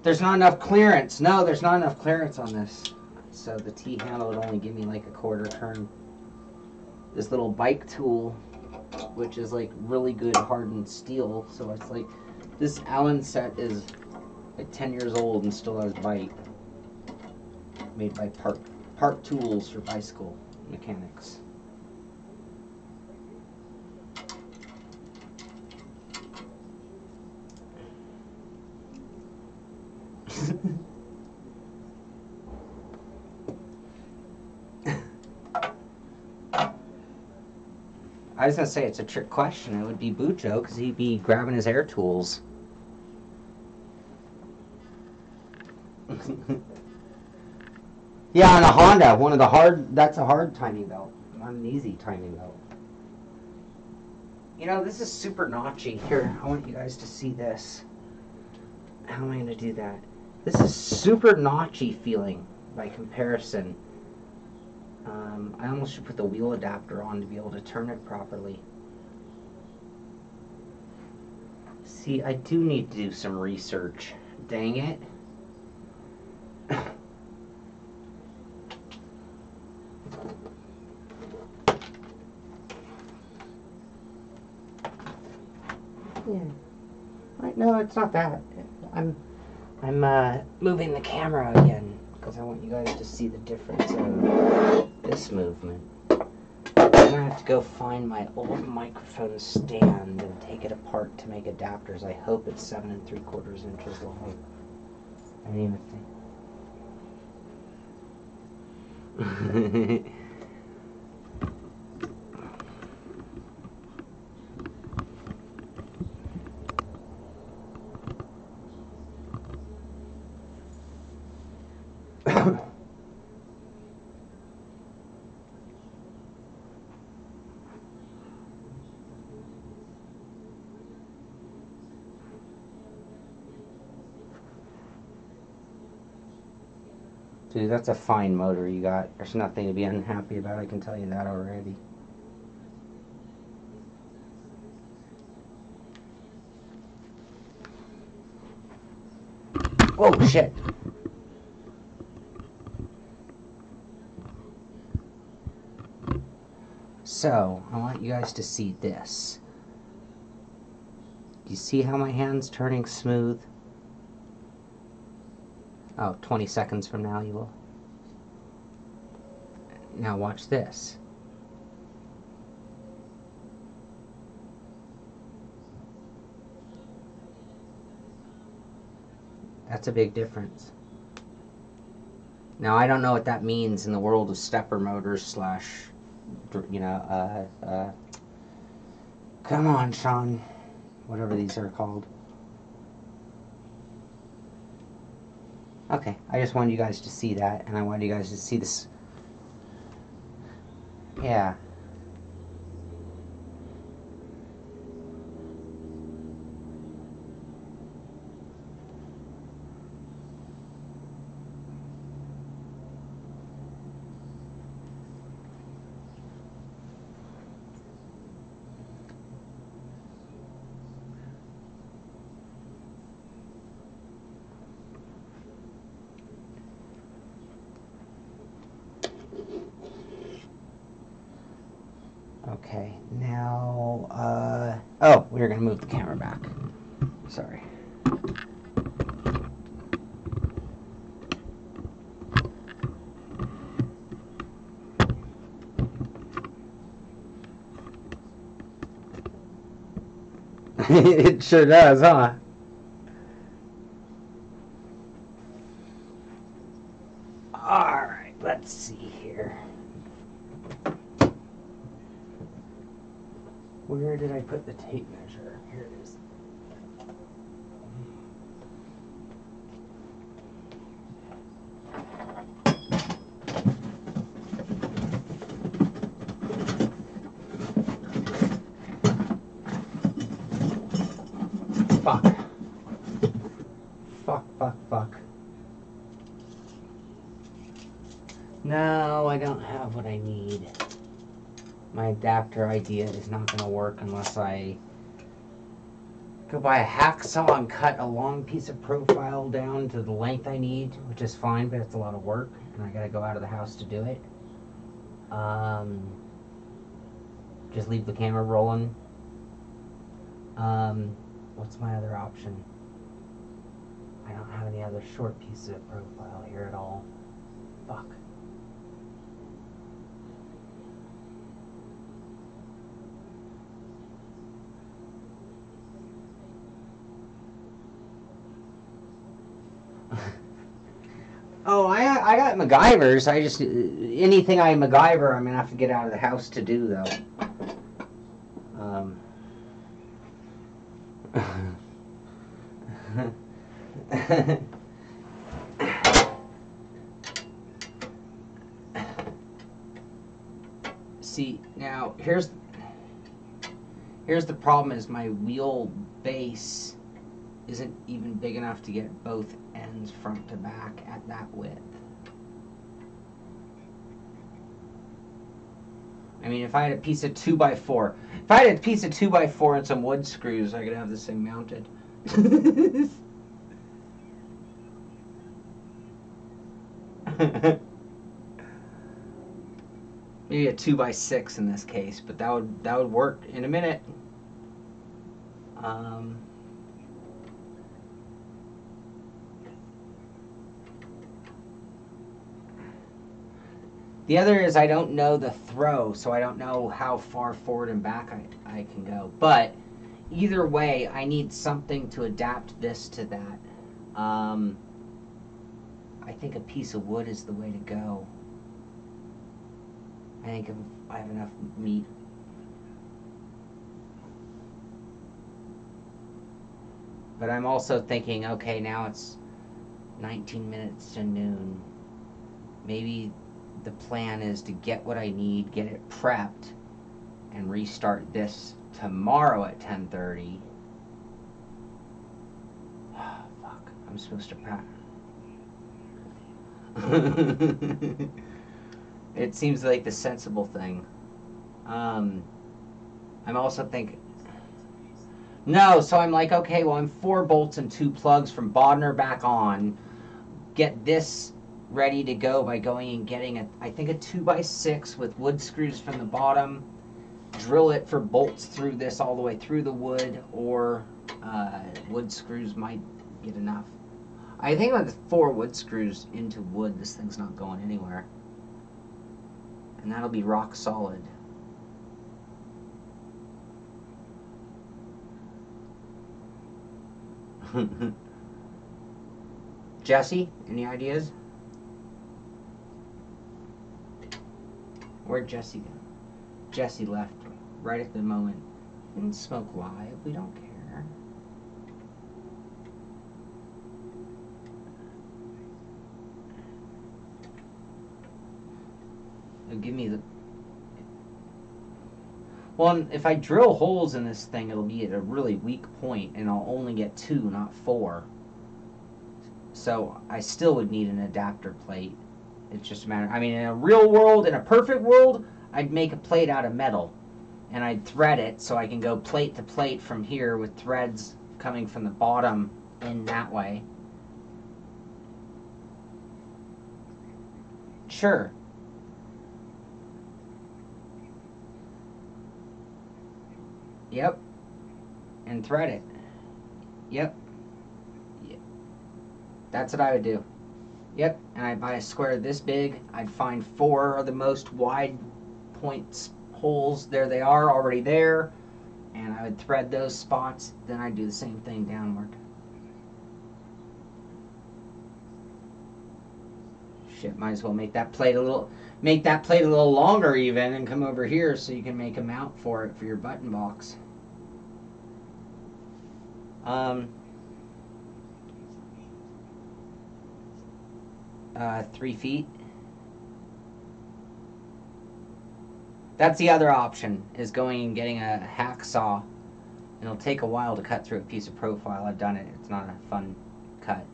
There's not enough clearance. No, there's not enough clearance on this. So the T-handle would only give me like a quarter turn. This little bike tool, which is like really good hardened steel. So it's like, this Allen set is like 10 years old and still has bite. Made by Park Tools for bicycle mechanics. I was gonna say it's a trick question. It would be Bujo because he'd be grabbing his air tools. Yeah, on a Honda, one of the that's a hard timing belt, not an easy timing belt. You know, this is super notchy. Here, I want you guys to see this. How am I going to do that? This is super notchy feeling by comparison. I almost should put the wheel adapter on to be able to turn it properly. See, I do need to do some research. Dang it. Yeah. Right, no, it's not that. I'm moving the camera again because I want you guys to see the difference of this movement. I'm gonna have to go find my old microphone stand and take it apart to make adapters. I hope it's 7 3/4 inches long. I didn't even think. Dude, that's a fine motor you got. There's nothing to be unhappy about, I can tell you that already. Oh, shit. So, I want you guys to see this. Do you see how my hand's turning smooth? Oh, 20 seconds from now you will. Now watch this. That's a big difference. Now I don't know what that means in the world of stepper motors slash, you know, come on, Sean, whatever these are called. Okay, I just wanted you guys to see that, and I wanted you guys to see this. Yeah. Okay, now, oh, we were going to move the camera back. Sorry. It sure does, huh? Alright, let's see here. Where did I put the tape measure? Here it is. Fuck. Fuck. No, I don't have what I need. My adapter idea is not going to work unless I go buy a hacksaw and cut a long piece of profile down to the length I need, which is fine, but it's a lot of work, and I got to go out of the house to do it. Just leave the camera rolling. What's my other option? I don't have any other short pieces of profile here at all. Fuck. Oh, I got MacGyvers. I just, anything I MacGyver, I'm gonna have to get out of the house to do, though. See, now here's the problem: is my wheel base isn't even big enough to get both ends front to back at that width. I mean, if I had a piece of 2x4, if I had a piece of 2x4 and some wood screws, I could have this thing mounted. Maybe a 2x6 in this case, but that would work in a minute. The other is I don't know the throw, so I don't know how far forward and back I can go. But either way, I need something to adapt this to that. I think a piece of wood is the way to go. I think if I have enough meat. But I'm also thinking, okay, now it's 19 minutes to noon. Maybe the plan is to get what I need, get it prepped, and restart this tomorrow at 10:30. Oh, fuck. I'm supposed to prep. It seems like the sensible thing. I'm also thinking... No, so I'm like, okay, well, I'm 4 bolts and 2 plugs from Bodner back on. Get this ready to go by going and getting I think a 2x6 with wood screws from the bottom. Drill it for bolts through this all the way through the wood, or wood screws might get enough. I think with 4 wood screws into wood, this thing's not going anywhere. And that'll be rock solid. Jesse, any ideas? Where'd Jesse go? Jesse left right at the moment. Didn't smoke live, we don't care. It'll give me the... Well, if I drill holes in this thing, it'll be at a really weak point, and I'll only get 2, not 4. So I still would need an adapter plate. It's just a matter... I mean, in a real world, in a perfect world, I'd make a plate out of metal. And I'd thread it so I can go plate to plate from here with threads coming from the bottom in that way. Sure. Yep. And thread it. Yep. That's what I would do. Yep. And I'd buy a square this big. I'd find 4 of the most wide points holes. There they are, already there. And I would thread those spots, then I'd do the same thing downward. Shit, might as well make that plate a little longer even, and come over here so you can make a mount for it for your button box. 3 feet. That's the other option, is going and getting a hacksaw. It'll take a while to cut through a piece of profile. I've done it. It's not a fun cut.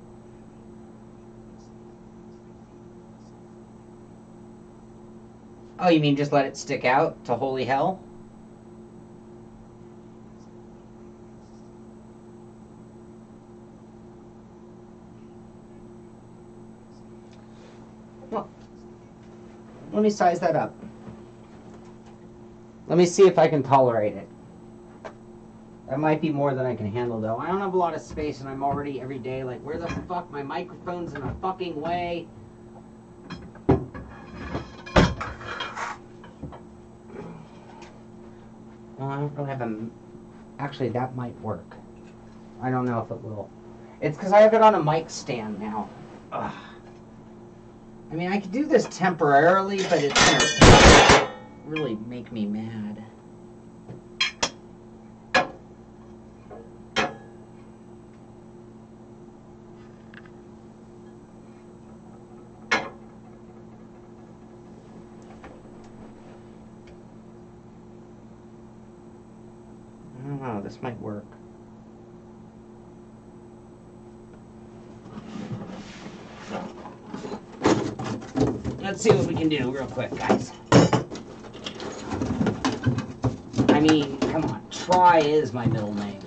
Oh, you mean just let it stick out to holy hell? Well, let me size that up. Let me see if I can tolerate it. That might be more than I can handle, though. I don't have a lot of space, and I'm already every day like, where the fuck? My microphone's in the fucking way. Well, I don't really have a... Actually, that might work. I don't know if it will. It's because I have it on a mic stand now. Ugh. I mean, I could do this temporarily, but it's gonna really make me mad. I don't know, this might work. Let's see what we can do real quick, guys. I mean, come on. Try is my middle name.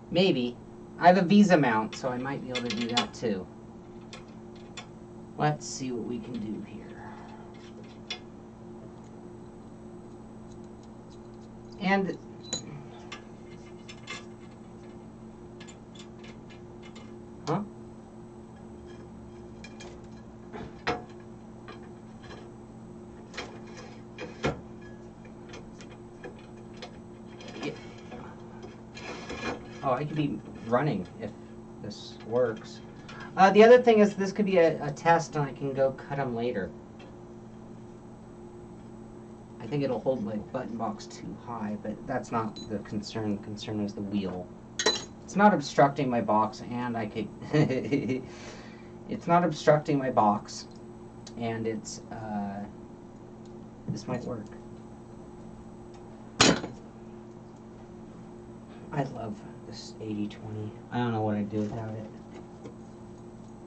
Maybe. I have a Visa mount, so I might be able to do that too. Let's see what we can do here. And huh? Yeah. Oh, I could be running if this works. The other thing is this could be a test, and I can go cut them later. I think it'll hold my button box too high, but that's not the concern. The concern is the wheel. It's not obstructing my box, and I could... It's not obstructing my box, and it's... This might work. I love this 80-20. I don't know what I'd do without it.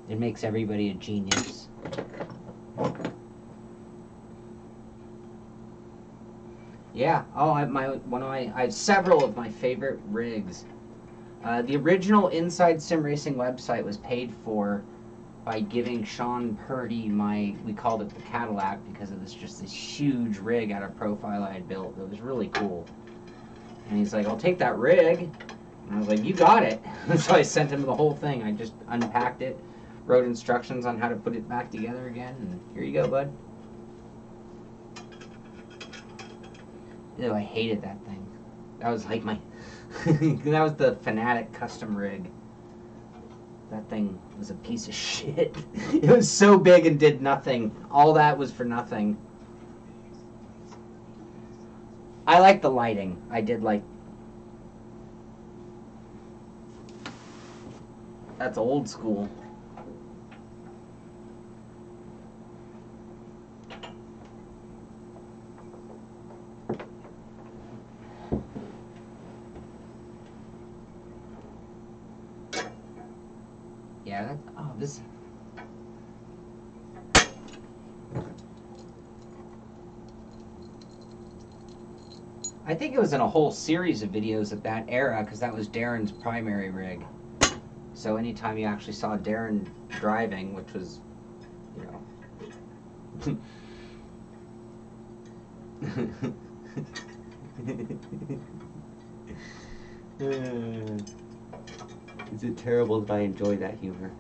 It makes everybody a genius. Yeah. Oh, I have several of my favorite rigs. The original Inside Sim Racing website was paid for by giving Sean Purdy we called it the Cadillac, because it was just this huge rig out of profile I had built. It was really cool. And he's like, I'll take that rig. And I was like, you got it. So I sent him the whole thing. I just unpacked it, wrote instructions on how to put it back together again, and here you go, bud. Ew, I hated that thing. That was like my... that was the Fanatic custom rig. That thing was a piece of shit. It was so big and did nothing. All that was for nothing. I like the lighting. I did like... That's old school. Yeah, that, oh, this... I think it was in a whole series of videos at that era, because that was Darren's primary rig. So anytime you actually saw Darren driving, which was, you know... Is it terrible that I enjoy that humor?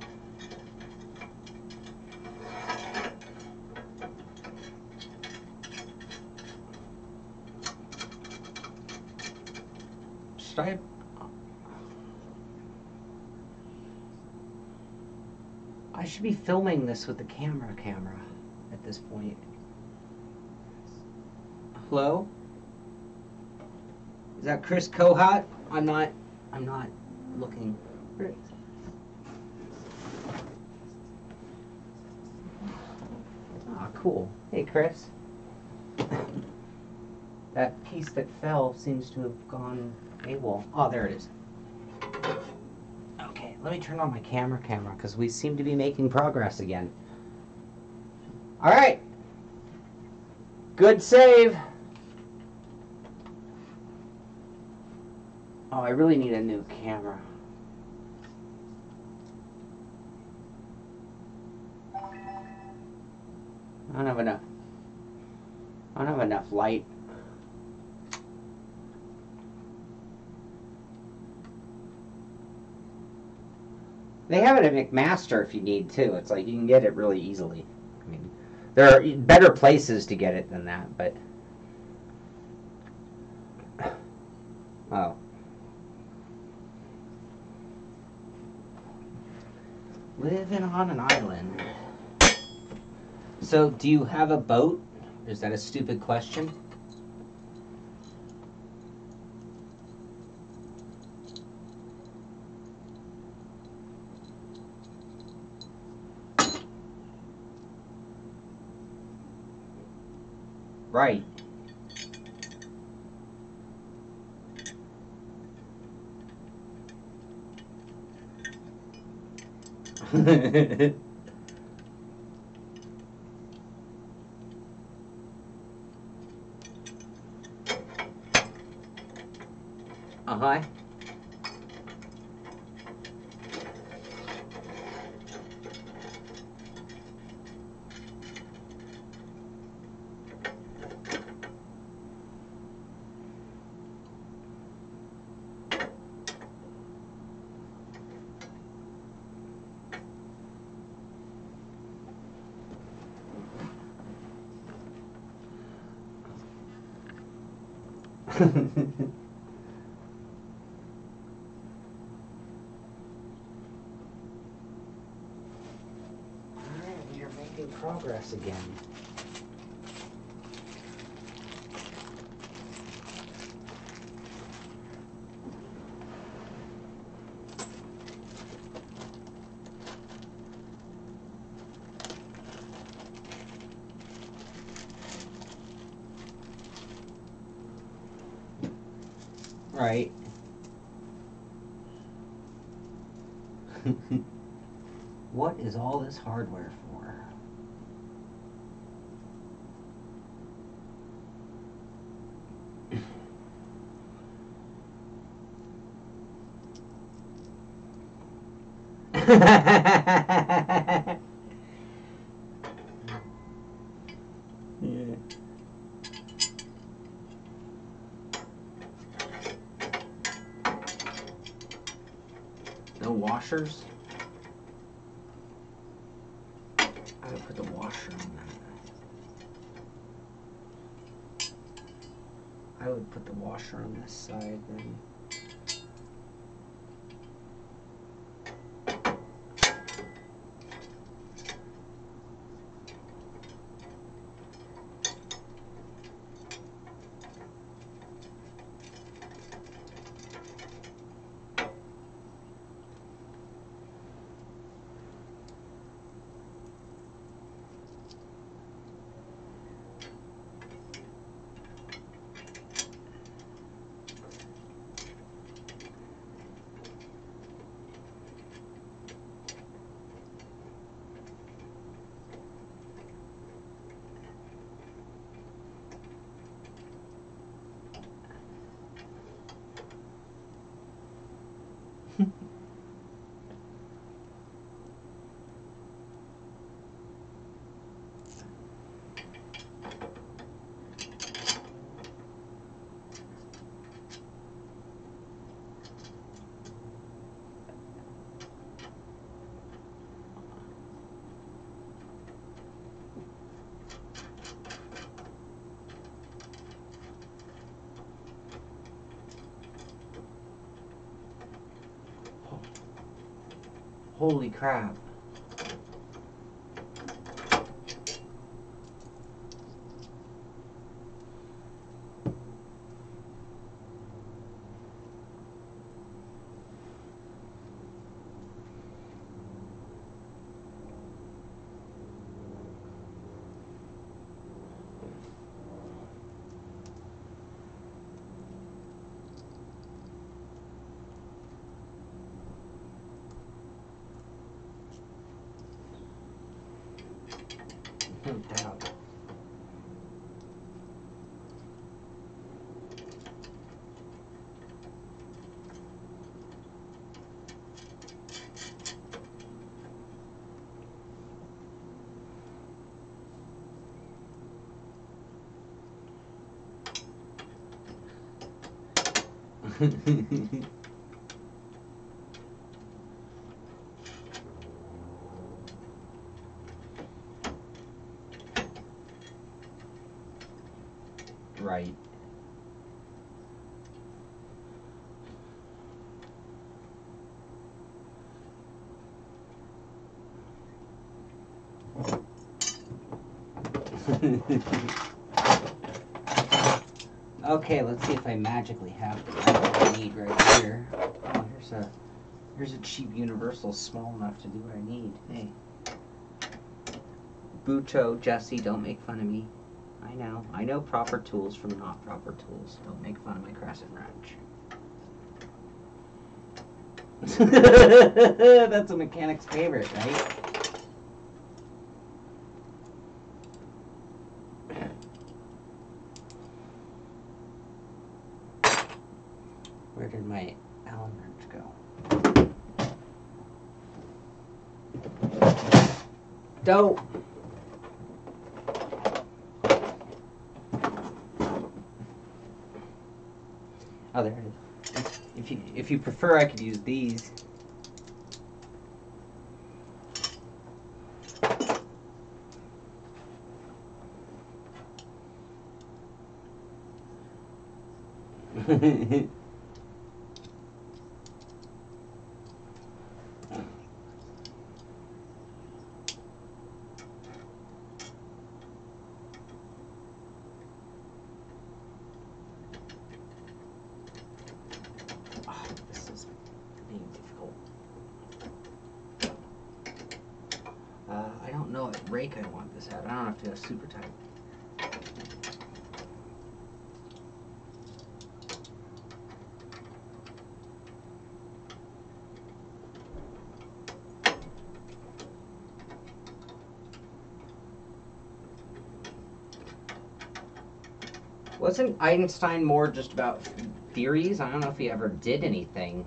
Should I? I should be filming this with the camera at this point. Hello? Is that Chris Kohat? I'm not looking. Ah, cool. Hey, Chris. That piece that fell seems to have gone AWOL. Oh, there it is. Okay, let me turn on my camera because we seem to be making progress again. All right. Good save. Oh, I really need a new camera. I don't have enough light. They have it at McMaster if you need to. It's like you can get it really easily. I mean, there are better places to get it than that, but oh. Living on an island. So, do you have a boat? Is that a stupid question? Right. Uh-huh. We are making progress again. Right. What is all this hardware for? Yeah. No washers? I gotta put the washer on that. I would put the washer on this side then. Holy crap. No doubt. Right. Okay, let's see if I magically have the right I need right here. Oh, here's a cheap universal small enough to do what I need. Hey. Bucho, Jesse, don't make fun of me. I know proper tools from not proper tools. Don't make fun of my crescent wrench. That's a mechanic's favorite, right? Where did my Allen wrench go? Dope. Oh, there it is. If you prefer, I could use these. I don't know what rake I want this at. I don't have to go super tight. Wasn't Einstein more just about theories? I don't know if he ever did anything.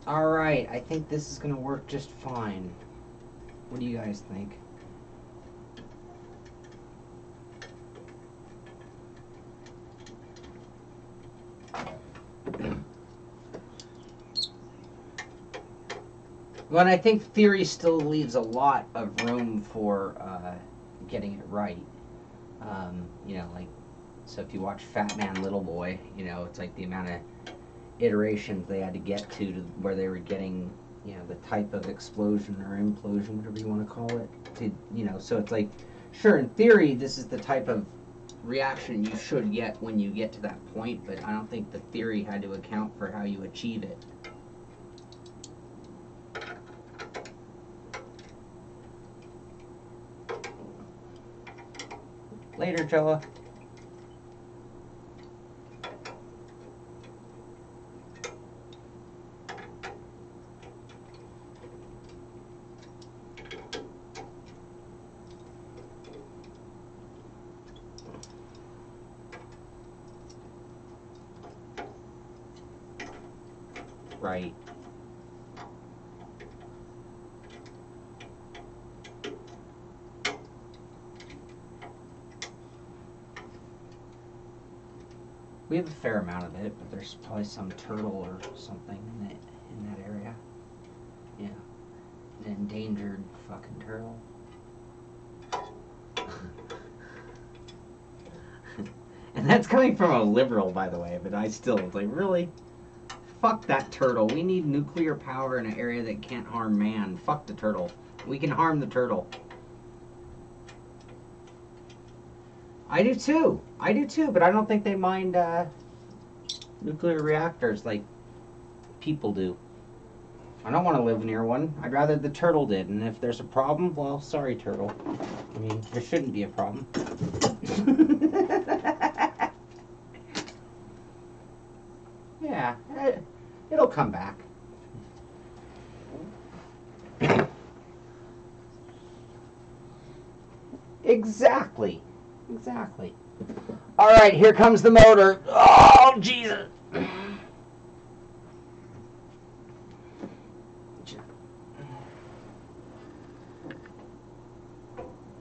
Alright, I think this is going to work just fine. What do you guys think? Well, I think theory still leaves a lot of room for getting it right. You know, like, so if you watch Fat Man, Little Boy, you know, it's like the amount of iterations they had to get to where they were getting, you know, the type of explosion or implosion, whatever you want to call it, to, you know, so it's like, sure, in theory, this is the type of reaction you should get when you get to that point, but I don't think the theory had to account for how you achieve it. Later, Joa. Right. We have a fair amount of it, but there's probably some turtle or something in that area. Yeah. An endangered fucking turtle. And that's coming from a liberal, by the way, but I still was like, really? fuck that turtle. We need nuclear power in an area that can't harm man. Fuck the turtle. We can harm the turtle. I do too. I do too, but I don't think they mind nuclear reactors like people do. I don't want to live near one. I'd rather the turtle did. And if there's a problem, well, sorry, turtle. I mean, there shouldn't be a problem. Yeah, it'll come back. Exactly. Exactly. All right, here comes the motor. Oh, Jesus.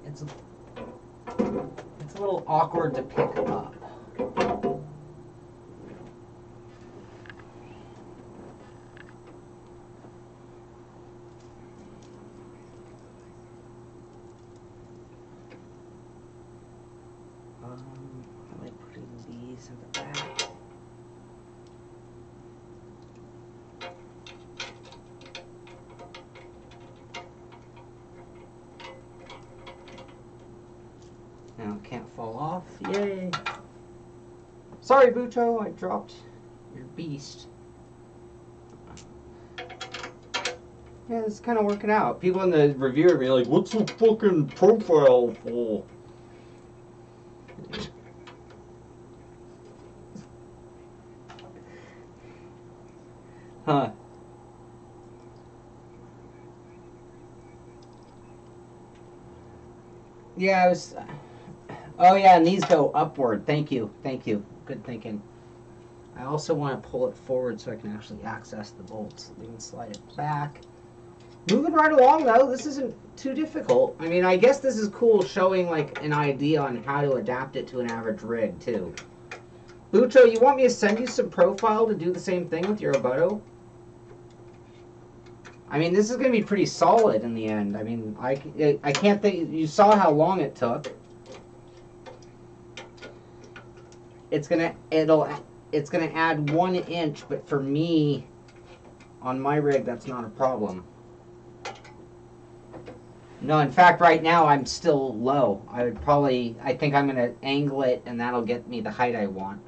It's a little awkward to pick up. I like putting these in the back. Now it can't fall off. Yay! Sorry, Bucho, I dropped your beast. Yeah, it's kind of working out. People in the review are being like, "What's the fucking profile for?" Huh. Yeah, I was... Oh, yeah, and these go upward. Thank you. Thank you. Good thinking. I also want to pull it forward so I can actually access the bolts. We can slide it back. Moving right along, though. This isn't too difficult. I mean, I guess this is cool showing, like, an idea on how to adapt it to an average rig, too. Bucho, you want me to send you some profile to do the same thing with your Roboto? I mean, this is going to be pretty solid in the end. I mean, I can't think... You saw how long it took. It's gonna add 1 inch, but for me, on my rig, that's not a problem. No, in fact, right now I'm still low. I think I'm gonna angle it, and that'll get me the height I want.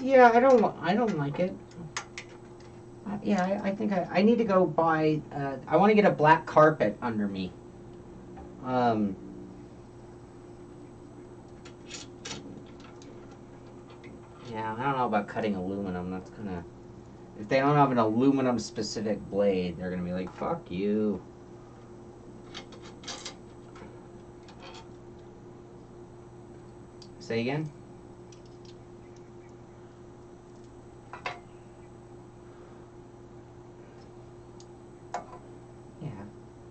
Yeah, I don't like it. Yeah, I think I need to go buy... I want to get a black carpet under me. Yeah, I don't know about cutting aluminum. That's kind of... If they don't have an aluminum-specific blade, they're going to be like, fuck you. Say again?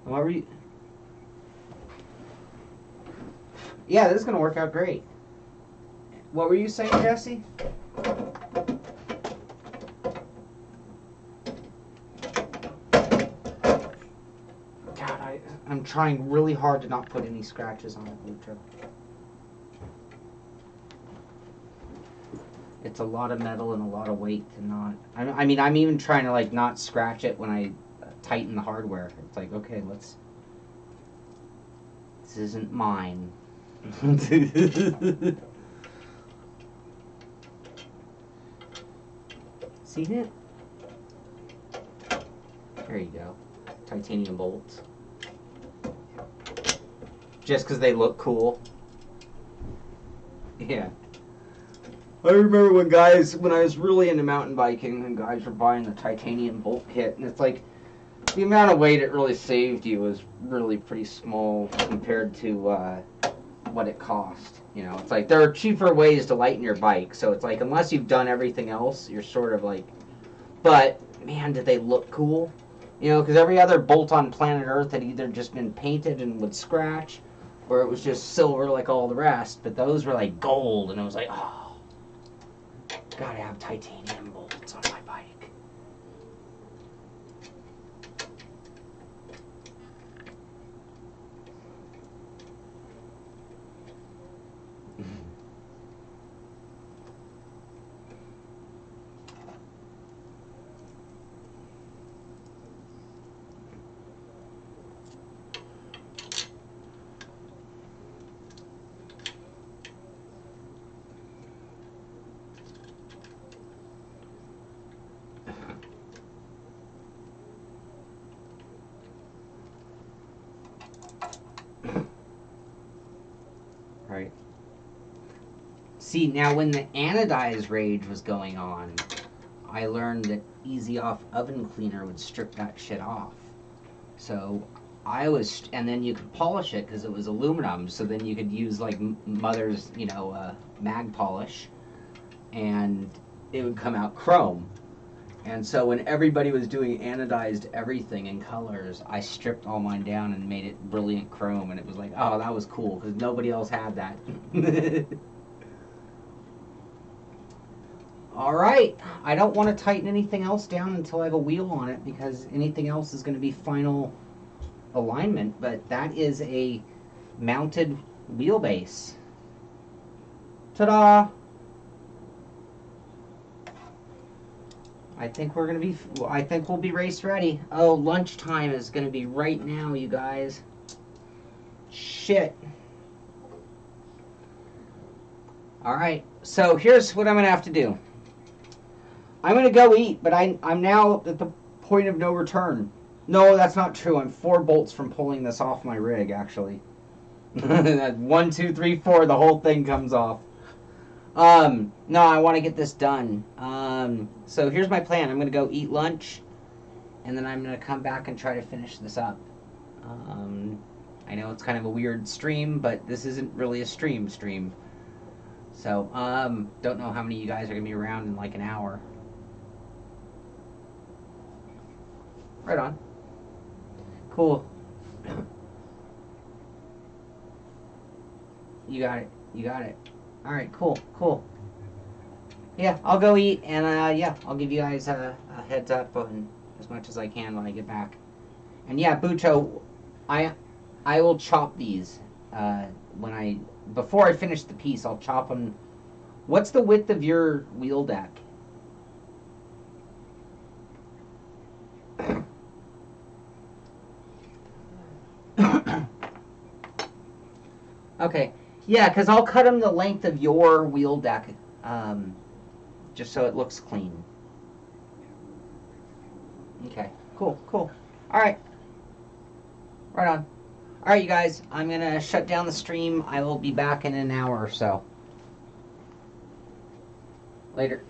What were you... Yeah, this is going to work out great. What were you saying, Jesse? God, I'm trying really hard to not put any scratches on it, Lucha. It's a lot of metal and a lot of weight to not... I mean, I'm even trying to, like, not scratch it when I tighten the hardware. It's like, okay, let's... This isn't mine. See it? There you go. Titanium bolts. Just because they look cool. Yeah. I remember when I was really into mountain biking, and guys were buying the titanium bolt kit, and it's like, the amount of weight it really saved you was really pretty small compared to what it cost. You know, it's like there are cheaper ways to lighten your bike, so it's like unless you've done everything else, you're sort of like, but man, did they look cool? You know, because every other bolt on planet Earth had either just been painted and would scratch, or it was just silver like all the rest, but those were like gold, and it was like, oh, gotta have titanium bolts on my bike. See, now when the anodized rage was going on, I learned that Easy Off Oven Cleaner would strip that shit off. So I was, and then you could polish it because it was aluminum. So then you could use like Mother's, you know, mag polish, and it would come out chrome. And so when everybody was doing anodized everything in colors, I stripped all mine down and made it brilliant chrome. And it was like, oh, that was cool because nobody else had that. All right, I don't want to tighten anything else down until I have a wheel on it because anything else is going to be final alignment, but that is a mounted wheelbase. Ta-da! I think we'll be race ready. Oh, lunchtime is going to be right now, you guys. Shit. All right, so here's what I'm going to have to do. I'm going to go eat, but I'm now at the point of no return. No, that's not true. I'm 4 bolts from pulling this off my rig, actually. 1, 2, 3, 4, the whole thing comes off. No, I want to get this done. So here's my plan. I'm going to go eat lunch, and then I'm going to come back and try to finish this up. I know it's kind of a weird stream, but this isn't really a stream. So, don't know how many of you guys are going to be around in like an hour. Right on. Cool. You got it. You got it. All right, cool. Yeah, I'll go eat, and yeah, I'll give you guys a heads up on as much as I can when I get back. And yeah, Bucho, I will chop these before I finish the piece. I'll chop them. What's the width of your wheel deck? Okay, yeah, because I'll cut them the length of your wheel deck, just so it looks clean. Okay, cool. All right. Right on. All right, you guys, I'm going to shut down the stream. I will be back in an hour or so. Later.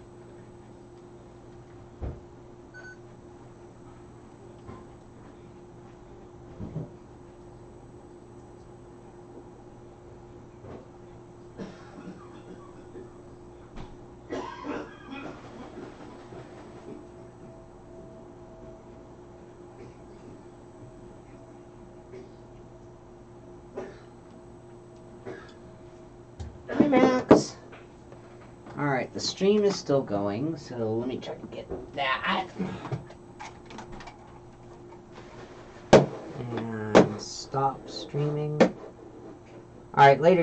Max. Alright, the stream is still going, so let me try to get that. And stop streaming. Alright, later.